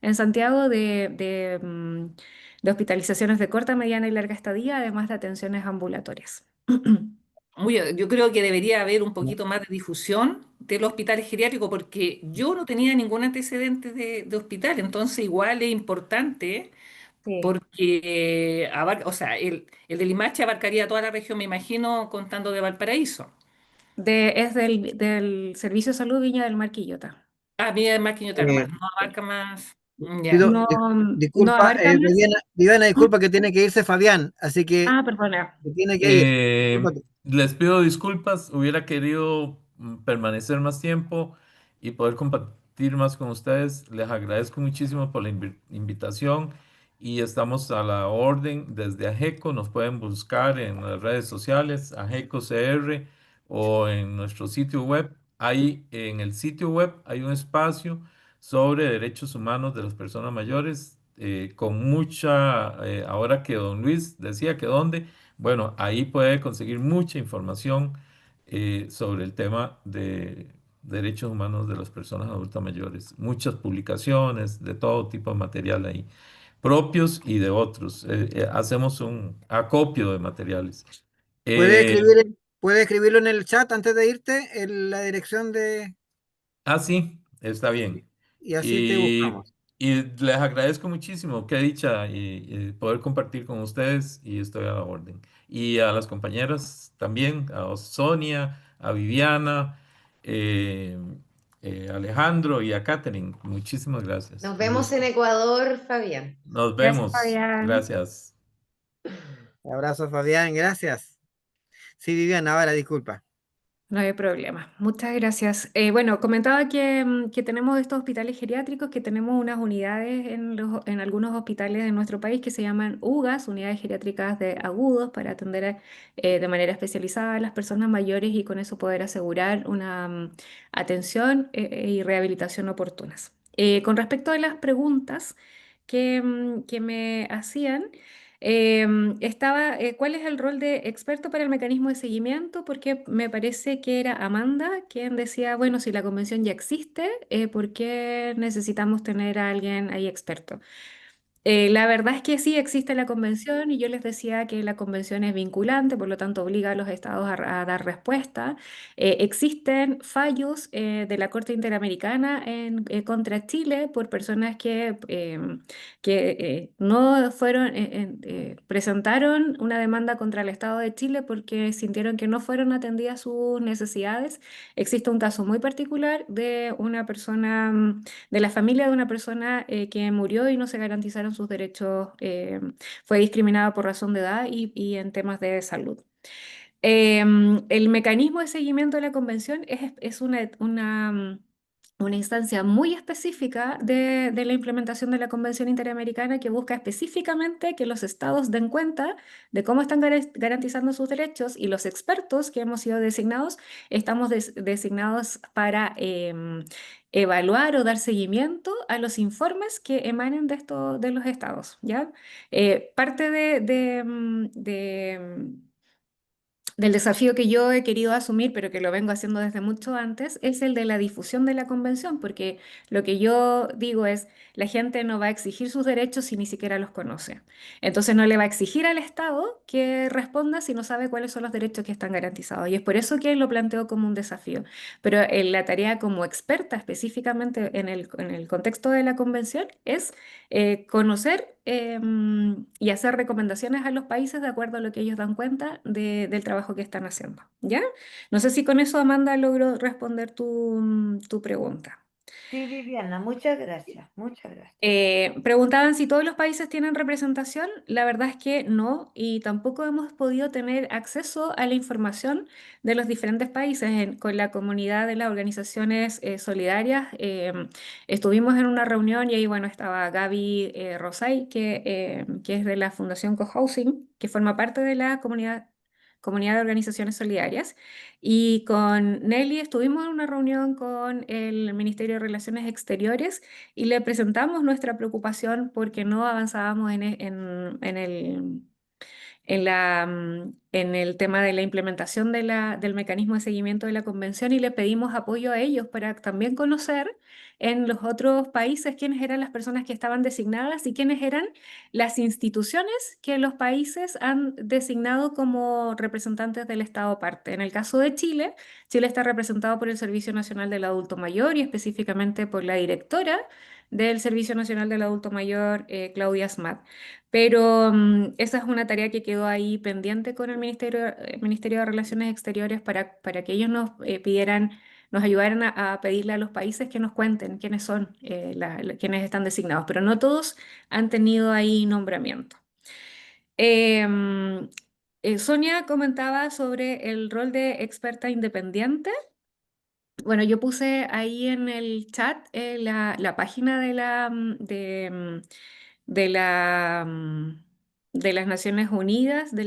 en Santiago de hospitalizaciones de corta, mediana y larga estadía, además de atenciones ambulatorias. Yo creo que debería haber un poquito más de difusión de los hospitales geriátricos porque yo no tenía ningún antecedente de hospital, entonces igual es importante Sí. porque o sea, el de Limache abarcaría toda la región, me imagino, contando de Valparaíso. Es del Servicio de Salud Viña del Mar Quillota. Ah, mira, más que otra Eh, más, no abarca más. Ya. pido, No, no disculpa, abarca más. Viviana, Viviana, disculpa que tiene que irse Fabián, así que Ah, perdona. se tiene que ir. Eh, Discúlpate. Les pido disculpas, hubiera querido permanecer más tiempo y poder compartir más con ustedes. Les agradezco muchísimo por la invitación y estamos a la orden desde AGECO. Nos pueden buscar en las redes sociales, AGECO CR o en nuestro sitio web. Ahí en el sitio web hay un espacio sobre derechos humanos de las personas mayores, con ahora que don Luis decía que dónde. Bueno, ahí puede conseguir mucha información sobre el tema de derechos humanos de las personas adultas mayores. Muchas publicaciones de todo tipo de material ahí, propios y de otros. Hacemos un acopio de materiales. ¿Puedes Eh, puedes escribirlo en el chat antes de irte, la dirección sí, está bien. y así te Y, buscamos? y les agradezco muchísimo, qué dicha y poder compartir con ustedes y estoy a la orden. Y a las compañeras también, a Sonia, a Viviana, eh, Alejandro y a Catherine, muchísimas gracias. Nos Un vemos en gusto. Ecuador, Fabián. Nos Gracias, vemos. Fabián. Gracias. Abrazo, Fabián, gracias. Sí, Viviana, ahora disculpa. No hay problema. Muchas gracias. Bueno, comentaba que tenemos estos hospitales geriátricos, que tenemos unas unidades en algunos hospitales de nuestro país que se llaman UGAS, unidades geriátricas de agudos, para atender de manera especializada a las personas mayores y con eso poder asegurar una atención y rehabilitación oportunas. Con respecto a las preguntas que me hacían. ¿Cuál es el rol de experto para el mecanismo de seguimiento? Porque me parece que era Amanda quien decía, bueno, si la convención ya existe, ¿por qué necesitamos tener a alguien ahí experto? La verdad es que sí existe la convención y yo les decía que la convención es vinculante, por lo tanto obliga a los estados a dar respuesta. Existen fallos de la Corte Interamericana contra Chile por personas que no fueron, presentaron una demanda contra el Estado de Chile porque sintieron que no fueron atendidas sus necesidades. Existe un caso muy particular de una persona de la familia de una persona que murió y no se garantizaron sus derechos, fue discriminada por razón de edad y en temas de salud. El mecanismo de seguimiento de la convención es una instancia muy específica de la implementación de la Convención Interamericana que busca específicamente que los estados den cuenta de cómo están garantizando sus derechos y los expertos que hemos sido designados, estamos designados para evaluar o dar seguimiento a los informes que emanen de los estados, ¿ya? Parte del desafío que yo he querido asumir, pero que lo vengo haciendo desde mucho antes, es el de la difusión de la convención, porque lo que yo digo es, la gente no va a exigir sus derechos si ni siquiera los conoce. Entonces no le va a exigir al Estado que responda si no sabe cuáles son los derechos que están garantizados. Y es por eso que lo planteo como un desafío. Pero la tarea como experta específicamente en el contexto de la convención es conocer y hacer recomendaciones a los países de acuerdo a lo que ellos dan cuenta del trabajo que están haciendo, ¿ya? No sé si con eso, Amanda, logro responder tu pregunta. Sí, Viviana, muchas gracias, muchas gracias. Preguntaban si todos los países tienen representación. La verdad es que no, y tampoco hemos podido tener acceso a la información de los diferentes países. Con la comunidad de las organizaciones solidarias estuvimos en una reunión y ahí, bueno, estaba Gaby Rosay, que es de la Fundación Cohousing, que forma parte de la comunidad de organizaciones solidarias. Y con Nelly estuvimos en una reunión con el Ministerio de Relaciones Exteriores y le presentamos nuestra preocupación porque no avanzábamos en el tema de la implementación del mecanismo de seguimiento de la convención y le pedimos apoyo a ellos para también conocer en los otros países quiénes eran las personas que estaban designadas y quiénes eran las instituciones que los países han designado como representantes del Estado parte. En el caso de Chile, Chile está representado por el Servicio Nacional del Adulto Mayor y específicamente por la directora del Servicio Nacional del Adulto Mayor, Claudia Smat. Pero esa es una tarea que quedó ahí pendiente con el Ministerio de Relaciones Exteriores para que ellos nos ayudaran a pedirle a los países que nos cuenten quiénes son quienes están designados, pero no todos han tenido ahí nombramiento. Sonia comentaba sobre el rol de experta independiente. Bueno, yo puse ahí en el chat la página de la, mm, de las Naciones Unidas, de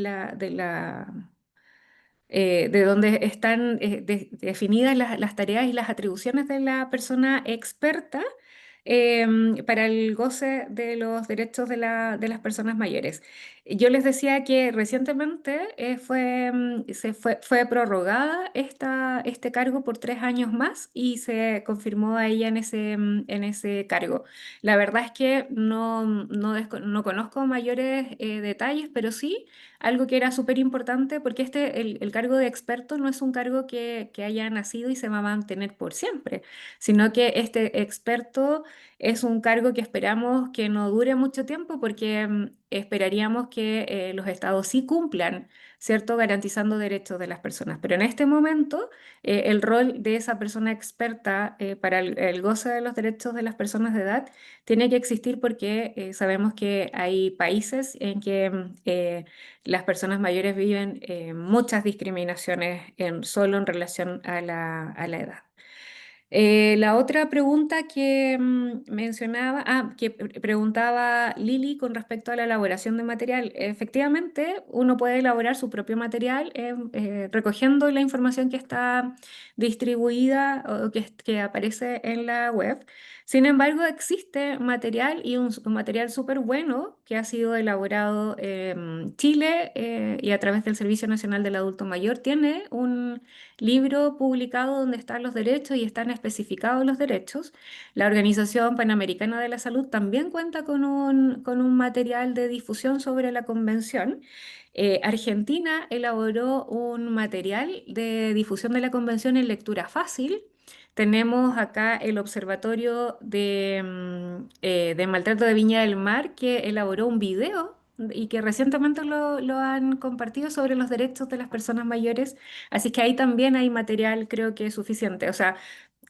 donde están definidas las tareas y las atribuciones de la persona experta para el goce de los derechos de las personas mayores. Yo les decía que recientemente fue prorrogada este cargo por 3 años más y se confirmó a ella en ese cargo. La verdad es que no conozco mayores detalles, pero sí algo que era súper importante, porque el cargo de experto no es un cargo que haya nacido y se va a mantener por siempre, sino que este experto es un cargo que esperamos que no dure mucho tiempo porque esperaríamos que los estados sí cumplan, ¿cierto? Garantizando derechos de las personas. Pero en este momento, el rol de esa persona experta para el goce de los derechos de las personas de edad tiene que existir porque sabemos que hay países en que las personas mayores viven muchas discriminaciones solo en relación a la edad. La otra pregunta que que preguntaba Lili con respecto a la elaboración de material. Efectivamente, uno puede elaborar su propio material recogiendo la información que está distribuida o que aparece en la web. Sin embargo, existe material y un material súper bueno que ha sido elaborado en Chile y a través del Servicio Nacional del Adulto Mayor. Tiene un libro publicado donde están los derechos y están especificados los derechos. La Organización Panamericana de la Salud también cuenta con un material de difusión sobre la convención. Argentina elaboró un material de difusión de la convención en lectura fácil. Tenemos acá el Observatorio de Maltrato de Viña del Mar, que elaboró un video y que recientemente lo han compartido sobre los derechos de las personas mayores. Así que ahí también hay material, creo que es suficiente. O sea,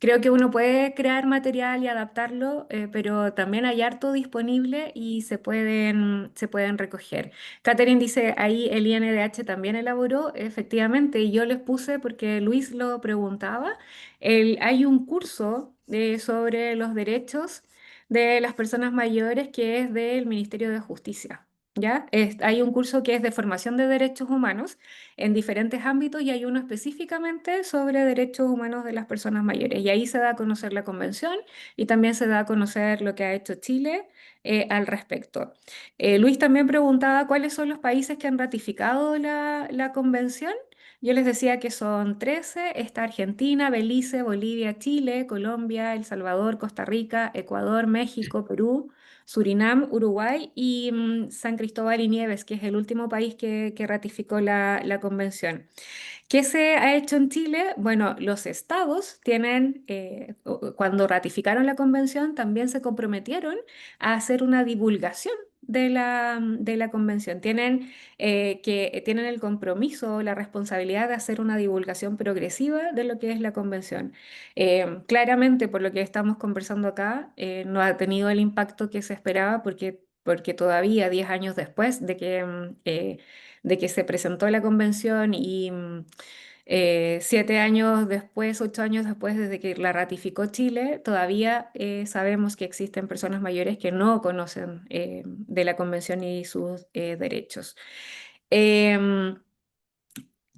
creo que uno puede crear material y adaptarlo, pero también hay harto disponible y se pueden recoger. Catherine dice, ahí el INDH también elaboró, efectivamente, y yo les puse, porque Luis lo preguntaba, hay un curso sobre los derechos de las personas mayores que es del Ministerio de Justicia. ¿Ya? Hay un curso que es de formación de derechos humanos en diferentes ámbitos y hay uno específicamente sobre derechos humanos de las personas mayores. Y ahí se da a conocer la convención y también se da a conocer lo que ha hecho Chile al respecto. Luis también preguntaba cuáles son los países que han ratificado la convención. Yo les decía que son 13, está Argentina, Belice, Bolivia, Chile, Colombia, El Salvador, Costa Rica, Ecuador, México, Perú, Surinam, Uruguay y San Cristóbal y Nieves, que es el último país que ratificó la convención. ¿Qué se ha hecho en Chile? Bueno, los estados tienen, cuando ratificaron la convención, también se comprometieron a hacer una divulgación de la convención. Tienen el compromiso, la responsabilidad de hacer una divulgación progresiva de lo que es la convención. Claramente, por lo que estamos conversando acá, no ha tenido el impacto que se esperaba porque todavía 10 años después de que se presentó la convención y 7 años después, 8 años después, desde que la ratificó Chile, todavía sabemos que existen personas mayores que no conocen de la convención y sus derechos. Em,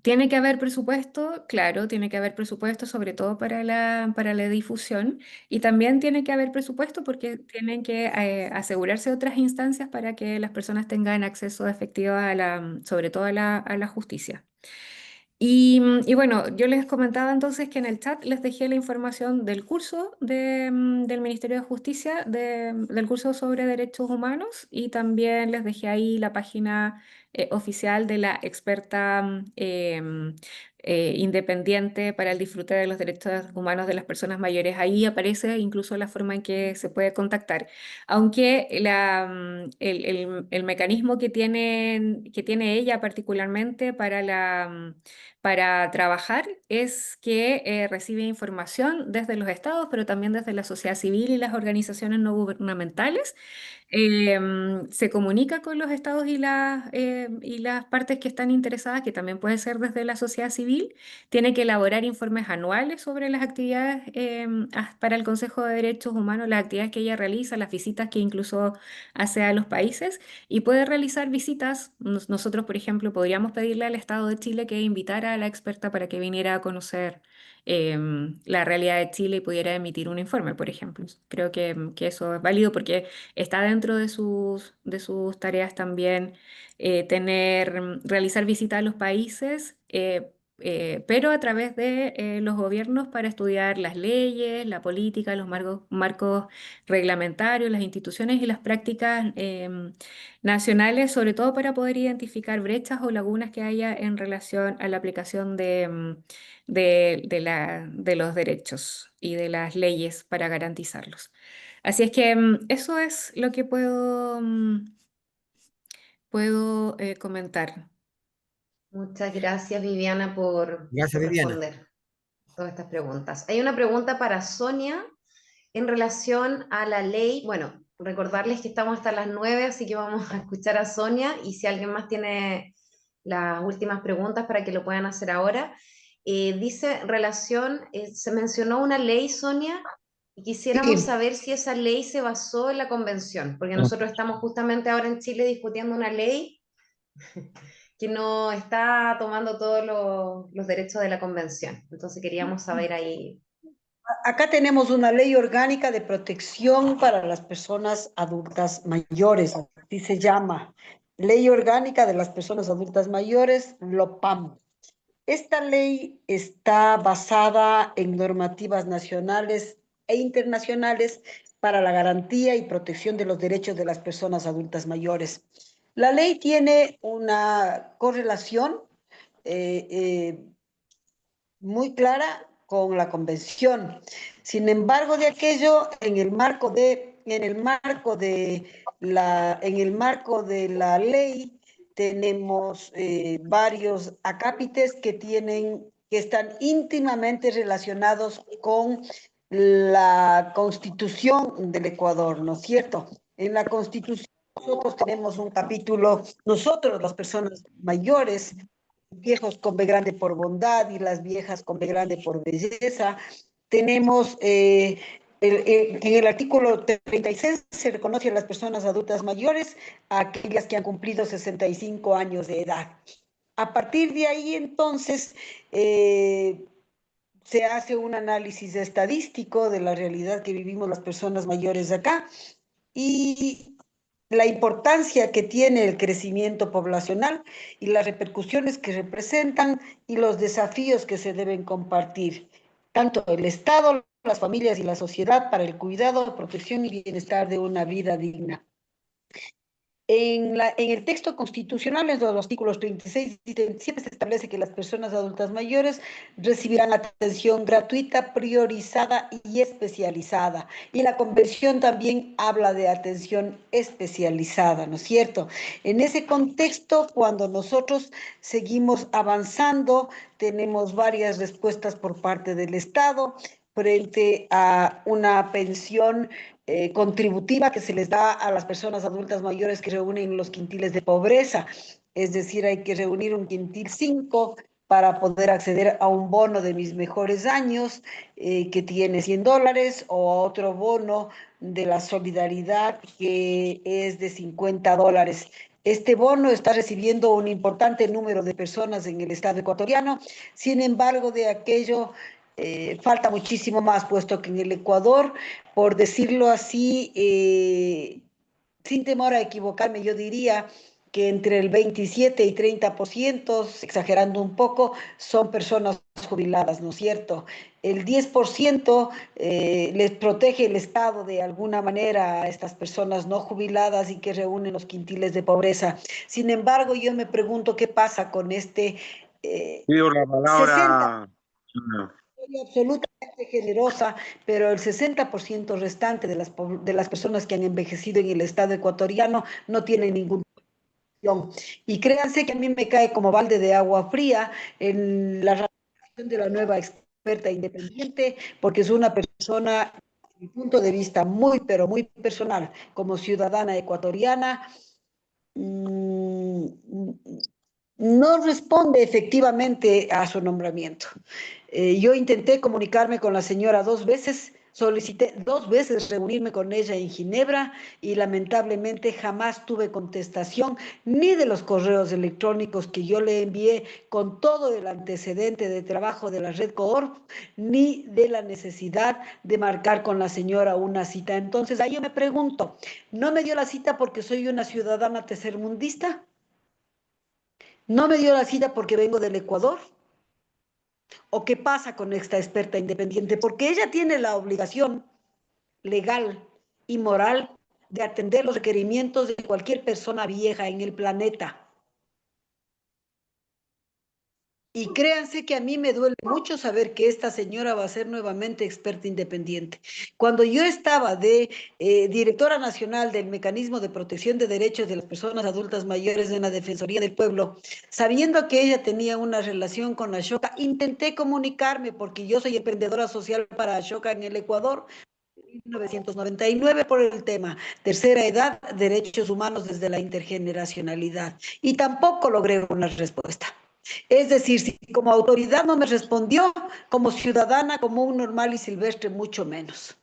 Tiene que haber presupuesto, claro, tiene que haber presupuesto sobre todo para la difusión y también tiene que haber presupuesto porque tienen que asegurarse otras instancias para que las personas tengan acceso efectivo sobre todo a la justicia. Y bueno, yo les comentaba entonces que en el chat les dejé la información del curso del Ministerio de Justicia, del curso sobre derechos humanos, y también les dejé ahí la página oficial de la experta independiente para el disfrute de los derechos humanos de las personas mayores. Ahí aparece incluso la forma en que se puede contactar. Aunque el mecanismo que tiene ella particularmente para trabajar es que recibe información desde los estados, pero también desde la sociedad civil y las organizaciones no gubernamentales. Se comunica con los estados y las partes que están interesadas, que también puede ser desde la sociedad civil. Tiene que elaborar informes anuales sobre las actividades para el Consejo de Derechos Humanos, las actividades que ella realiza, las visitas que incluso hace a los países, y puede realizar visitas. Nosotros, por ejemplo, podríamos pedirle al Estado de Chile que invitara a la experta para que viniera a conocer la realidad de Chile y pudiera emitir un informe, por ejemplo. Creo que eso es válido porque está dentro de sus tareas también realizar visitas a los países, pero a través de los gobiernos para estudiar las leyes, la política, los marcos reglamentarios, las instituciones y las prácticas nacionales, sobre todo para poder identificar brechas o lagunas que haya en relación a la aplicación de los derechos y de las leyes para garantizarlos. Así es que eso es lo que puedo comentar. Muchas gracias, Viviana, por Gracias, Viviana. responder todas estas preguntas. Hay una pregunta para Sonia en relación a la ley. Bueno, recordarles que estamos hasta las 9, así que vamos a escuchar a Sonia, y si alguien más tiene las últimas preguntas para que lo puedan hacer ahora. Dice se mencionó una ley, Sonia, y quisiéramos Sí. saber si esa ley se basó en la convención, porque nosotros estamos justamente ahora en Chile discutiendo una ley que no está tomando todos los derechos de la convención. Entonces queríamos saber ahí. Acá tenemos una ley orgánica de protección para las personas adultas mayores, así se llama. Ley orgánica de las personas adultas mayores, LOPAM. Esta ley está basada en normativas nacionales e internacionales para la garantía y protección de los derechos de las personas adultas mayores. La ley tiene una correlación eh, eh, muy clara con la convención. Sin embargo, de aquello, en el marco de la ley, tenemos varios acápites que están íntimamente relacionados con la Constitución del Ecuador, ¿no es cierto? En la Constitución nosotros tenemos un capítulo, nosotros las personas mayores, viejos con B grande por bondad y las viejas con B grande por belleza. Tenemos, en el artículo 36 se reconoce a las personas adultas mayores, a aquellas que han cumplido 65 años de edad. A partir de ahí, entonces, se hace un análisis estadístico de la realidad que vivimos las personas mayores acá y la importancia que tiene el crecimiento poblacional y las repercusiones que representan y los desafíos que se deben compartir, tanto el Estado, las familias y la sociedad para el cuidado, protección y bienestar de una vida digna. En el texto constitucional, en los artículos 36 y 37, se establece que las personas adultas mayores recibirán atención gratuita, priorizada y especializada. Y la convención también habla de atención especializada, ¿no es cierto? En ese contexto, cuando nosotros seguimos avanzando, tenemos varias respuestas por parte del Estado frente a una pensión contributiva que se les da a las personas adultas mayores que reúnen los quintiles de pobreza. Es decir, hay que reunir un quintil 5 para poder acceder a un bono de mis mejores años que tiene $100 o otro bono de la solidaridad que es de $50. Este bono está recibiendo un importante número de personas en el estado ecuatoriano. Sin embargo, de aquello falta muchísimo más, puesto que en el Ecuador, por decirlo así, sin temor a equivocarme, yo diría que entre el 27 y 30%, exagerando un poco, son personas jubiladas, ¿no es cierto? El 10% les protege el Estado de alguna manera a estas personas no jubiladas y que reúnen los quintiles de pobreza. Sin embargo, yo me pregunto qué pasa con este Pido la 60%. palabra. Absolutamente generosa, pero el 60% restante de las personas que han envejecido en el estado ecuatoriano no tienen ninguna opción. Y créanse que a mí me cae como balde de agua fría en la ratificación de la nueva experta independiente, porque es una persona, desde mi punto de vista muy, pero muy personal, como ciudadana ecuatoriana, no responde efectivamente a su nombramiento. Yo intenté comunicarme con la señora 2 veces, solicité 2 veces reunirme con ella en Ginebra y lamentablemente jamás tuve contestación ni de los correos electrónicos que yo le envié con todo el antecedente de trabajo de la Red Coorp, ni de la necesidad de marcar con la señora una cita. Entonces ahí yo me pregunto, ¿no me dio la cita porque soy una ciudadana tercermundista? ¿No me dio la cita porque vengo del Ecuador? ¿O qué pasa con esta experta independiente? Porque ella tiene la obligación legal y moral de atender los requerimientos de cualquier persona vieja en el planeta. Y créanse que a mí me duele mucho saber que esta señora va a ser nuevamente experta independiente. Cuando yo estaba de directora nacional del Mecanismo de Protección de Derechos de las Personas Adultas Mayores en la Defensoría del Pueblo, sabiendo que ella tenía una relación con Ashoka, intenté comunicarme porque yo soy emprendedora social para Ashoka en el Ecuador, 1999 por el tema tercera edad, derechos humanos desde la intergeneracionalidad. Y tampoco logré una respuesta. Es decir, si como autoridad no me respondió, como ciudadana, como un normal y silvestre, mucho menos.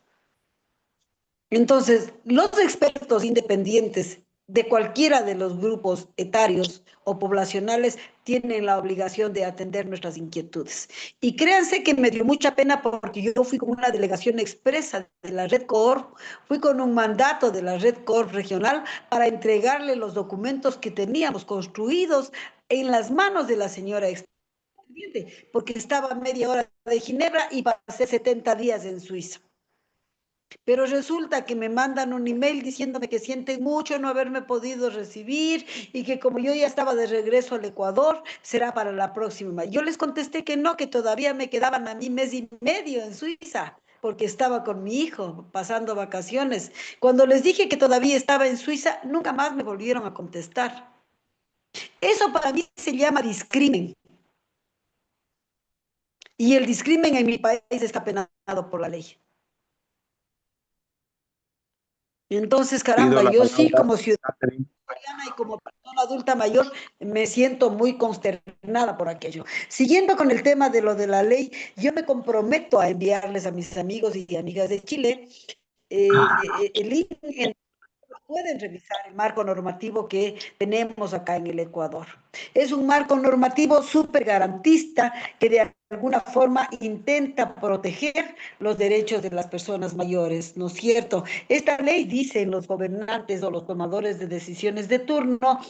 Entonces, los expertos independientes de cualquiera de los grupos etarios o poblacionales tienen la obligación de atender nuestras inquietudes. Y créanse que me dio mucha pena porque yo fui con una delegación expresa de la Red Coor, fui con un mandato de la Red Coor regional para entregarle los documentos que teníamos construidos en las manos de la señora expediente, porque estaba a media hora de Ginebra y pasé 70 días en Suiza. Pero resulta que me mandan un email diciéndome que sienten mucho no haberme podido recibir y que como yo ya estaba de regreso al Ecuador, será para la próxima. Yo les contesté que no, que todavía me quedaban a mí mes y medio en Suiza, porque estaba con mi hijo pasando vacaciones. Cuando les dije que todavía estaba en Suiza, nunca más me volvieron a contestar. Eso para mí se llama discrimen. Y el discrimen en mi país está penado por la ley. Entonces, caramba, yo sí como ciudadana y como persona adulta mayor me siento muy consternada por aquello. Siguiendo con el tema de lo de la ley, yo me comprometo a enviarles a mis amigos y amigas de Chile el link en pueden revisar el marco normativo que tenemos acá en el Ecuador. Es un marco normativo súper garantista que de alguna forma intenta proteger los derechos de las personas mayores, ¿no es cierto? Esta ley dice en los gobernantes o los tomadores de decisiones de turno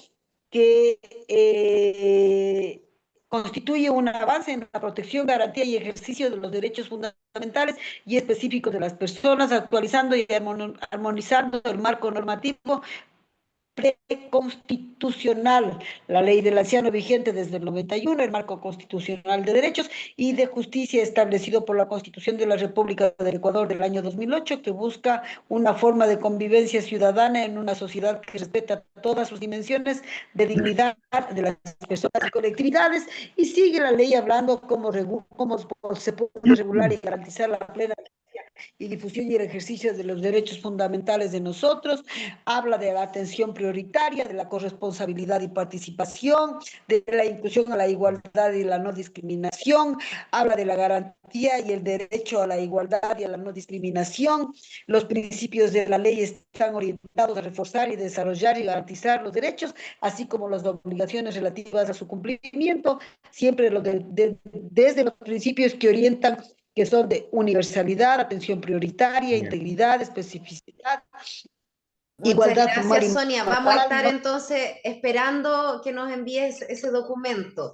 que constituye un avance en la protección, garantía y ejercicio de los derechos fundamentales y específicos de las personas, actualizando y armonizando el marco normativo preconstitucional, la ley del anciano vigente desde el 91, el marco constitucional de derechos y de justicia establecido por la Constitución de la República del Ecuador del año 2008, que busca una forma de convivencia ciudadana en una sociedad que respeta todas sus dimensiones de dignidad de las personas y colectividades, y sigue la ley hablando cómo se puede regular y garantizar la plena y difusión y el ejercicio de los derechos fundamentales de nosotros, habla de la atención prioritaria, de la corresponsabilidad y participación, de la inclusión a la igualdad y la no discriminación, habla de la garantía y el derecho a la igualdad y a la no discriminación. Los principios de la ley están orientados a reforzar y desarrollar y garantizar los derechos, así como las obligaciones relativas a su cumplimiento, siempre desde los principios que orientan que son de universalidad, atención prioritaria, integridad, especificidad, Muchas igualdad formal gracias, y Sonia. Vamos a estar moral. entonces esperando que nos envíes ese documento.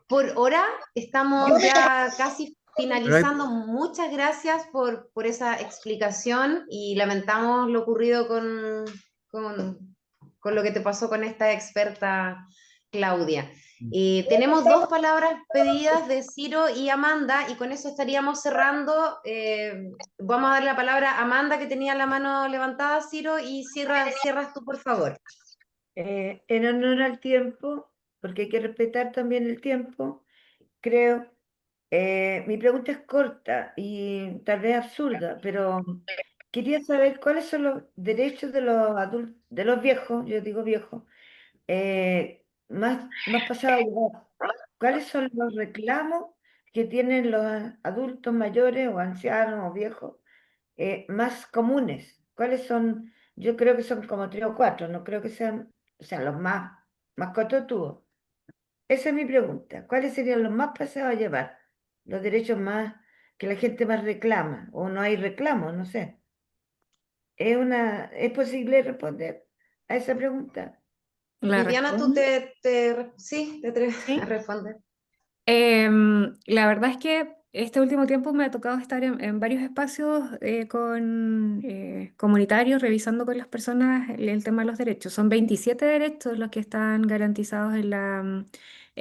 Por hora estamos ya casi finalizando. Muchas gracias por esa explicación y lamentamos lo ocurrido con lo que te pasó con esta experta Claudia. Tenemos dos palabras pedidas de Ciro y Amanda y con eso estaríamos cerrando. Vamos a dar la palabra a Amanda que tenía la mano levantada, Ciro, y cierras tú, por favor. En honor al tiempo, porque hay que respetar también el tiempo, creo, mi pregunta es corta y tal vez absurda, pero quería saber cuáles son los derechos de los adultos, de los viejos, yo digo viejos, más pasados de edad. ¿Cuáles son los reclamos que tienen los adultos mayores o ancianos o viejos más comunes? ¿Cuáles son? Yo creo que son como 3 o 4, no creo que sean, o sea, los más cototudos. Esa es mi pregunta. ¿Cuáles serían los más pasados a llevar? Los derechos más que la gente más reclama, o no hay reclamos, no sé. ¿Es posible responder a esa pregunta? La Viviana, tú respuesta. sí, te atreves Sí. a responder. La verdad es que este último tiempo me ha tocado estar en varios espacios con comunitarios revisando con las personas el tema de los derechos. Son 27 derechos los que están garantizados en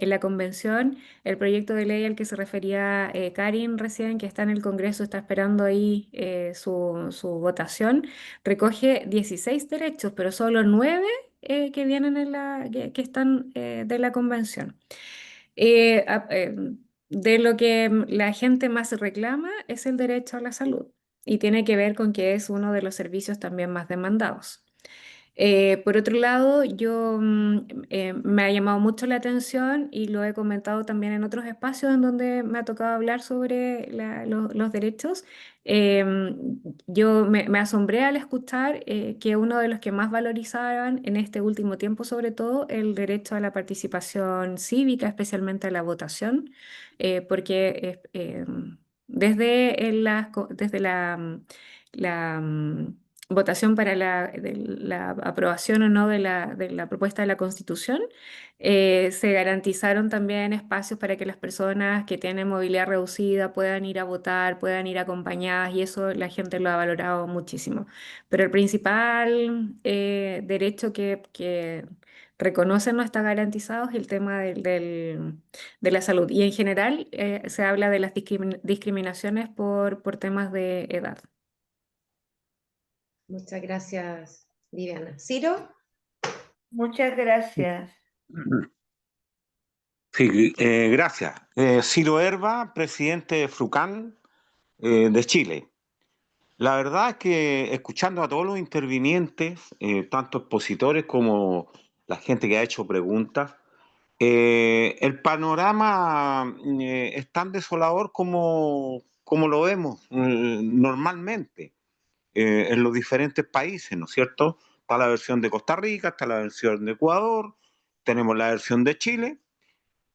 la convención. El proyecto de ley al que se refería Karin recién, que está en el Congreso, está esperando ahí su votación, recoge 16 derechos, pero solo 9 que vienen que están de la convención. De lo que la gente más reclama es el derecho a la salud y tiene que ver con que es uno de los servicios también más demandados. Por otro lado, me ha llamado mucho la atención y lo he comentado también en otros espacios en donde me ha tocado hablar sobre los derechos. Me asombré al escuchar que uno de los que más valorizaban en este último tiempo, sobre todo, el derecho a la participación cívica, especialmente a la votación, porque desde la votación para la aprobación o no de la propuesta de la Constitución, se garantizaron también espacios para que las personas que tienen movilidad reducida puedan ir a votar, puedan ir acompañadas, y eso la gente lo ha valorado muchísimo. Pero el principal derecho que reconocen no está garantizado es el tema de la salud. Y en general se habla de las discriminaciones por temas de edad. Muchas gracias, Viviana. ¿Ciro? Muchas gracias. Sí, gracias. Ciro Herba, presidente de FRUCAN de Chile. La verdad es que escuchando a todos los intervinientes, tanto expositores como la gente que ha hecho preguntas, el panorama es tan desolador como lo vemos normalmente en los diferentes países, ¿no es cierto? Está la versión de Costa Rica, está la versión de Ecuador, tenemos la versión de Chile.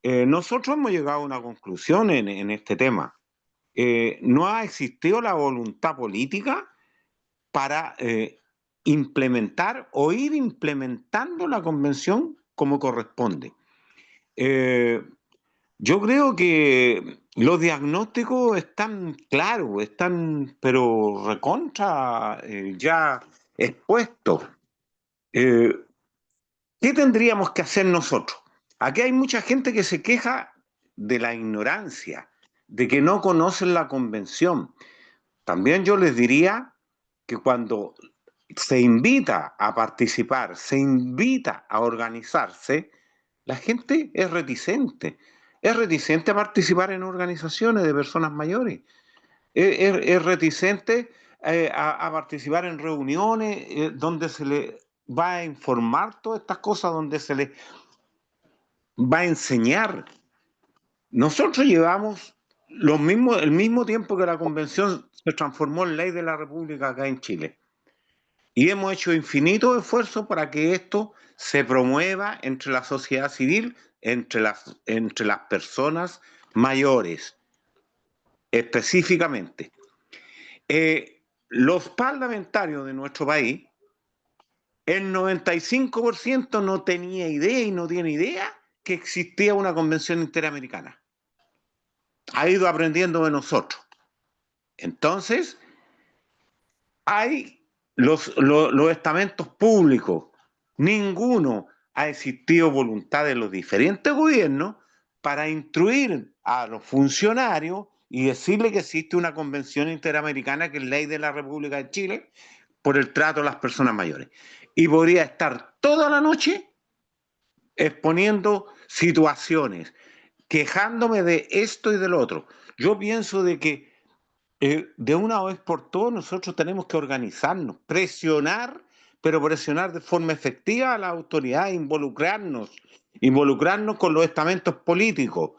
Nosotros hemos llegado a una conclusión en este tema. No ha existido la voluntad política para implementar o ir implementando la convención como corresponde. Yo creo que los diagnósticos están claros, están pero recontra ya expuestos. ¿Qué tendríamos que hacer nosotros? Aquí hay mucha gente que se queja de la ignorancia, de que no conocen la convención. También yo les diría que cuando se invita a participar, se invita a organizarse, la gente es reticente. Es reticente a participar en organizaciones de personas mayores. Es reticente a participar en reuniones donde se le va a informar todas estas cosas, donde se le va a enseñar. Nosotros llevamos el mismo tiempo que la convención se transformó en ley de la República acá en Chile. Y hemos hecho infinitos esfuerzos para que esto se promueva entre la sociedad civil, entre las personas mayores, específicamente. Los parlamentarios de nuestro país, el 95% no tenía idea y no tiene idea que existía una convención interamericana. Ha ido aprendiendo de nosotros. Entonces, hay los estamentos públicos. Ninguno ha existido voluntad de los diferentes gobiernos para instruir a los funcionarios y decirle que existe una convención interamericana que es ley de la República de Chile por el trato a las personas mayores. Y podría estar toda la noche exponiendo situaciones, quejándome de esto y del otro. Yo pienso de que de una vez por todas nosotros tenemos que organizarnos, presionar, pero presionar de forma efectiva a la autoridad, involucrarnos con los estamentos políticos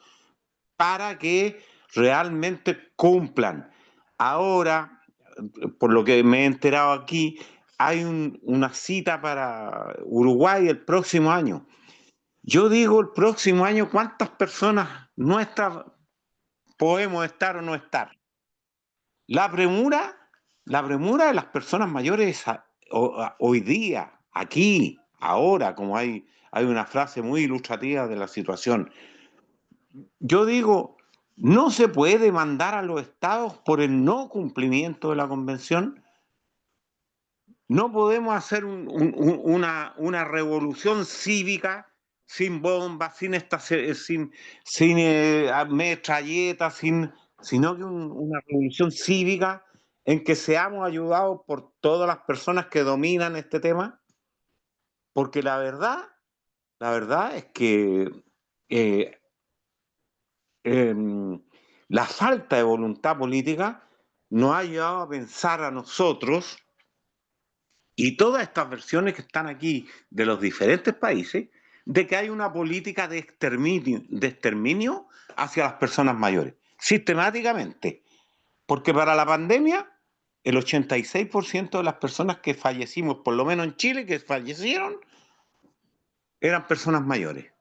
para que realmente cumplan. Ahora, por lo que me he enterado aquí, hay una cita para Uruguay el próximo año. Yo digo el próximo año, ¿cuántas personas nuestras podemos estar o no estar? La premura de las personas mayores hoy día, aquí, ahora, como hay una frase muy ilustrativa de la situación. Yo digo, no se puede mandar a los estados por el no cumplimiento de la convención. No podemos hacer una revolución cívica sin bombas, sin metralletas, sino que una revolución cívica en que seamos ayudados por todas las personas que dominan este tema, porque la verdad es que la falta de voluntad política nos ha llevado a pensar a nosotros y todas estas versiones que están aquí de los diferentes países, de que hay una política de exterminio hacia las personas mayores, sistemáticamente. Porque para la pandemia, el 86% de las personas que fallecimos, por lo menos en Chile, que fallecieron, eran personas mayores.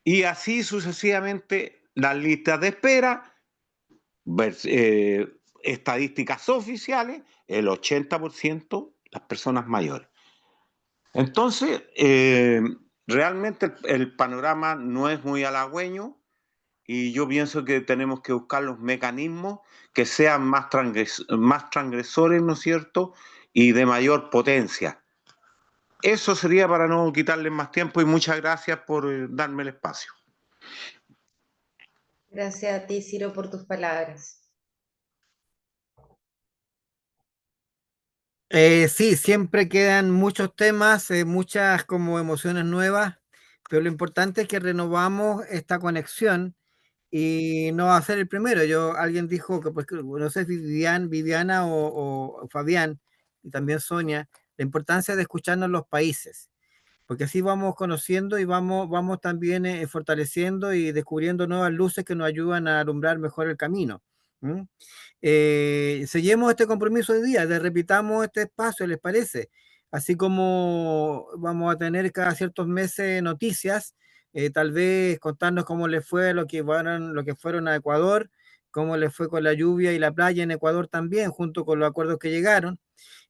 Y así sucesivamente, las listas de espera, estadísticas oficiales, el 80% las personas mayores. Entonces, realmente el panorama no es muy halagüeño y yo pienso que tenemos que buscar los mecanismos que sean más transgresores, ¿no es cierto?, y de mayor potencia. Eso sería para no quitarles más tiempo y muchas gracias por darme el espacio. Gracias a ti, Ciro, por tus palabras. Sí, siempre quedan muchos temas, muchas como emociones nuevas, pero lo importante es que renovamos esta conexión y no va a ser el primero. Alguien dijo que, pues, no sé, Viviana o Fabián, y también Sonia, la importancia de escucharnos los países, porque así vamos conociendo y vamos también fortaleciendo y descubriendo nuevas luces que nos ayudan a alumbrar mejor el camino. Seguimos este compromiso hoy día, repitamos este espacio, ¿les parece? Así como vamos a tener cada ciertos meses noticias, tal vez contarnos cómo les fue lo que fueron a Ecuador, cómo les fue con la lluvia y la playa en Ecuador también, junto con los acuerdos que llegaron.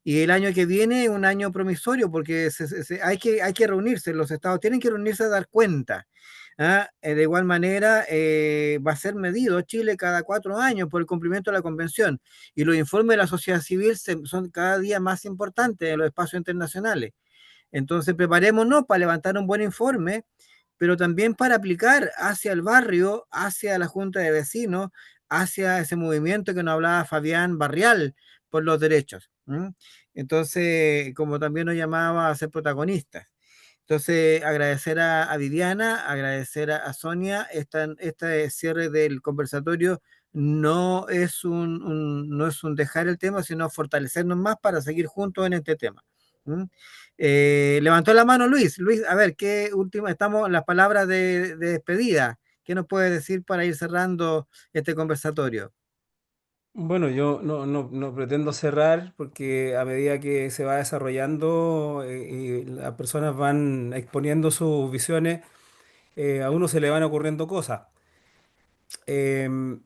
Y el año que viene es un año promisorio porque hay que reunirse, los estados tienen que reunirse a dar cuenta. De igual manera, va a ser medido Chile cada 4 años por el cumplimiento de la convención y los informes de la sociedad civil son cada día más importantes en los espacios internacionales. Entonces, preparémonos para levantar un buen informe, pero también para aplicar hacia el barrio, hacia la junta de vecinos, hacia ese movimiento que nos hablaba Fabián Barrial por los derechos. Entonces, como también nos llamaba a ser protagonistas. Entonces, agradecer a Viviana, agradecer a Sonia. Este cierre del conversatorio no es no es un dejar el tema, sino fortalecernos más para seguir juntos en este tema. Levantó la mano Luis. Luis, a ver, estamos en las palabras de despedida. ¿Qué nos puede decir para ir cerrando este conversatorio? Bueno, yo no pretendo cerrar porque a medida que se va desarrollando y las personas van exponiendo sus visiones, a uno se le van ocurriendo cosas. Em,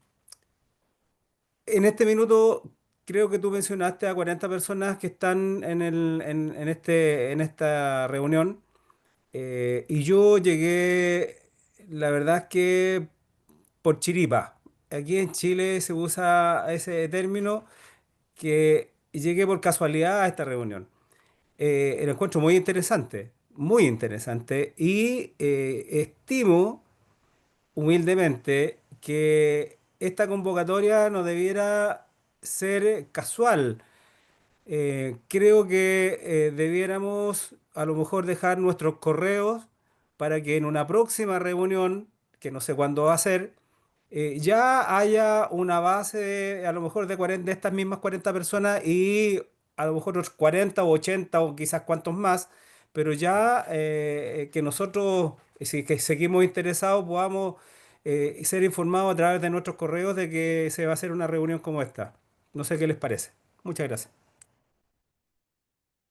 en este minuto creo que tú mencionaste a 40 personas que están en esta reunión y yo llegué, la verdad es que por chiripa. Aquí en Chile se usa ese término que llegué por casualidad a esta reunión. Lo encuentro muy interesante y estimo humildemente que esta convocatoria no debiera ser casual. Creo que debiéramos a lo mejor dejar nuestros correos para que en una próxima reunión, que no sé cuándo va a ser, ya haya una base a lo mejor de 40, de estas mismas 40 personas y a lo mejor otros 40 o 80 o quizás cuantos más, pero ya que nosotros, si que seguimos interesados, podamos ser informados a través de nuestros correos de que se va a hacer una reunión como esta. No sé qué les parece. Muchas gracias.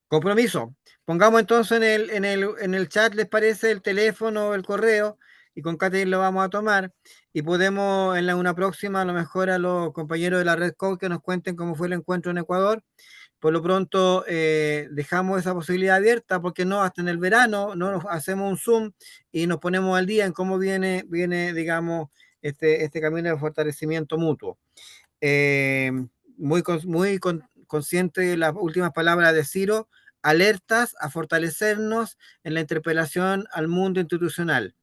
Compromiso. Pongamos entonces en el chat, ¿les parece? El teléfono, el correo, y con Catherine lo vamos a tomar. Y podemos en una próxima, a lo mejor a los compañeros de la Red Code que nos cuenten cómo fue el encuentro en Ecuador. Por lo pronto, dejamos esa posibilidad abierta, porque no, hasta en el verano, no nos hacemos un Zoom y nos ponemos al día en cómo viene digamos, este camino de fortalecimiento mutuo. Muy consciente de las últimas palabras de Ciro, alertas a fortalecernos en la interpelación al mundo institucional.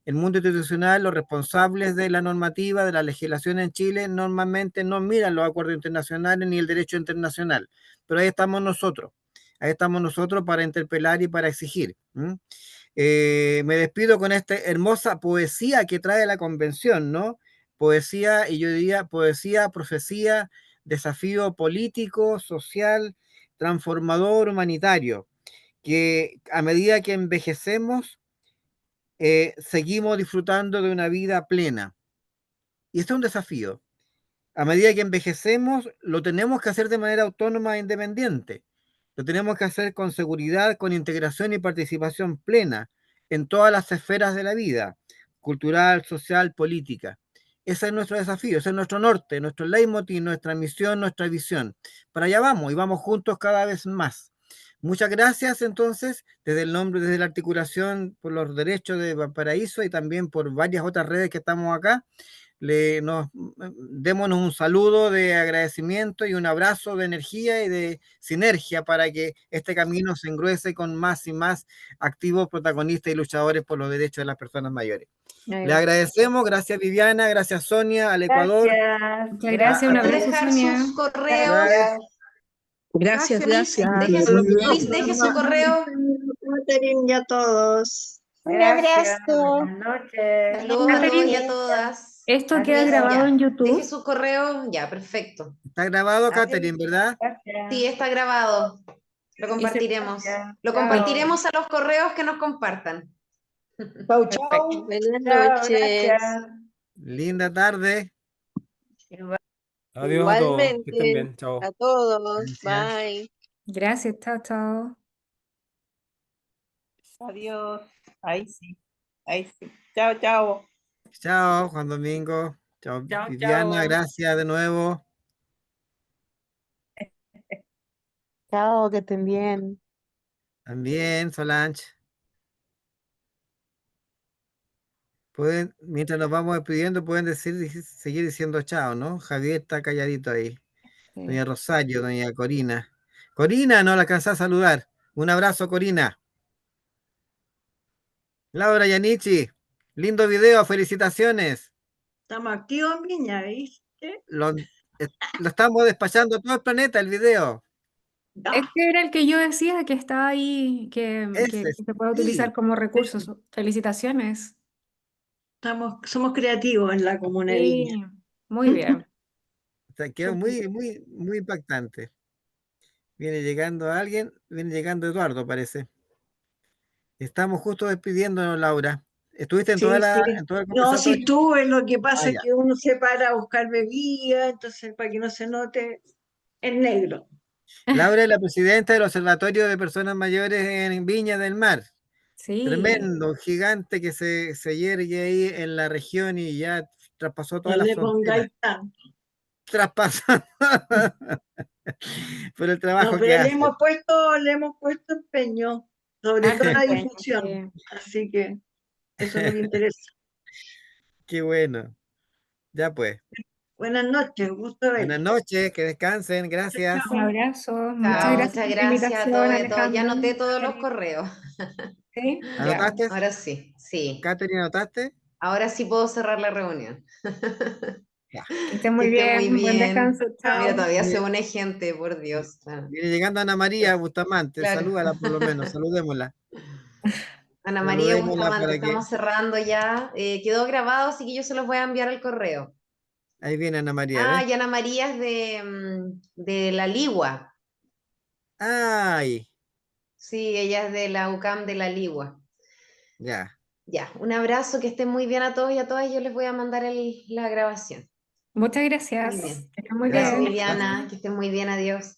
El mundo institucional, los responsables de la normativa, de la legislación en Chile, normalmente no miran los acuerdos internacionales ni el derecho internacional, pero ahí estamos nosotros para interpelar y para exigir. Me despido con esta hermosa poesía que trae la convención, ¿no? Poesía, y yo diría poesía, profecía, desafío político, social, transformador, humanitario, que a medida que envejecemos, seguimos disfrutando de una vida plena. Y este es un desafío. A medida que envejecemos, lo tenemos que hacer de manera autónoma e independiente. Lo tenemos que hacer con seguridad, con integración y participación plena en todas las esferas de la vida, cultural, social, política. Ese es nuestro desafío, ese es nuestro norte, nuestro leitmotiv, nuestra misión, nuestra visión. Para allá vamos y vamos juntos cada vez más. Muchas gracias entonces, desde el nombre, desde la articulación por los derechos de Valparaíso y también por varias otras redes que estamos acá. Démonos un saludo de agradecimiento y un abrazo de energía y de sinergia para que este camino se engruese con más y más activos protagonistas y luchadores por los derechos de las personas mayores. Le agradecemos, gracias Viviana, gracias Sonia, al Ecuador. Gracias. Muchas gracias, un abrazo, dejar Sonia. sus correos. Gracias. Deje Luis, deje su correo. Catherine y a todos. Un Gracias. abrazo. Buenas noches. Saludos a todos y a todas. ¿Esto queda grabado en YouTube? Deje su correo. Ya, perfecto. Está grabado, Catherine, ¿verdad? Gracias. Sí, está grabado. Lo compartiremos. Lo compartiremos a los correos que nos compartan. Chau, chau. Buenas Chao, noches. gracias. Linda tarde. Adiós a todos. Que estén Igualmente. bien. Chao. A todos. Gracias. Bye. Gracias, chao, chao. Adiós. Ahí sí. Ahí sí. Chao, chao. Chao, Juan Domingo. Chao, Chao, Viviana, chao. gracias de nuevo. Chao, que estén bien. También, Solange. Mientras nos vamos despidiendo, pueden seguir diciendo chao, ¿no? Javier está calladito ahí. Sí. Doña Rosario, doña Corina. Corina, no la alcanzé a saludar. Un abrazo, Corina. Laura Yanichi, lindo video, felicitaciones. Estamos activos, niña, ¿viste? Lo estamos despachando todo el planeta, el video. Este era el que yo decía que estaba ahí, que Ese, se puede sí. utilizar como recursos. Felicitaciones. Somos creativos en la comuna de Viña. Sí, muy bien. O sea, quedó muy, muy, muy impactante. Viene llegando alguien, viene llegando Eduardo, parece. Estamos justo despidiéndonos, Laura. ¿Estuviste en Sí, toda sí. en todo el No, conversatorio? sí estuve, lo que pasa es ya. que uno se para a buscar bebida, entonces para que no se note en negro. Laura es la presidenta del Observatorio de Personas Mayores en Viña del Mar. Sí. Tremendo, gigante que se yergue ahí en la región y ya traspasó todas No las le fronteras. pongáis tanto. Traspasando por el trabajo No, que pero hace. le hemos puesto empeño, sobre todo la difusión. Así que eso es lo que interesa. Qué bueno. Ya pues. Buenas noches, gusto verlos. Buenas noches, que descansen, gracias. Un abrazo. Chao, Muchas gracias por la muchas gracias a invitación, todos y a todas. Ya Alejandro. anoté todos los correos. ¿Sí? Ya. ¿Anotaste? Ahora sí, sí. Catherine, ¿anotaste? Ahora sí puedo cerrar la reunión. Ya. Que estén muy Que estén bien. muy Buen bien. descanso. Chao. Mira, todavía se Bien. une gente, por Dios. Viene llegando Ana María Bustamante, Claro. salúdala por lo menos, saludémosla. Ana María Saludémosla Bustamante, para que... estamos cerrando ya. Quedó grabado, así que yo se los voy a enviar al correo. Ahí viene Ana María, Ah, ¿ves? y Ana María es de La Ligua. ¡Ay! Sí, ella es de la UCAM de La Ligua. Ya. Ya, un abrazo, que estén muy bien a todos y a todas. Yo les voy a mandar la grabación. Muchas gracias. Muy bien. Que estén muy Gracias, bien. Viviana, que estén muy bien, adiós.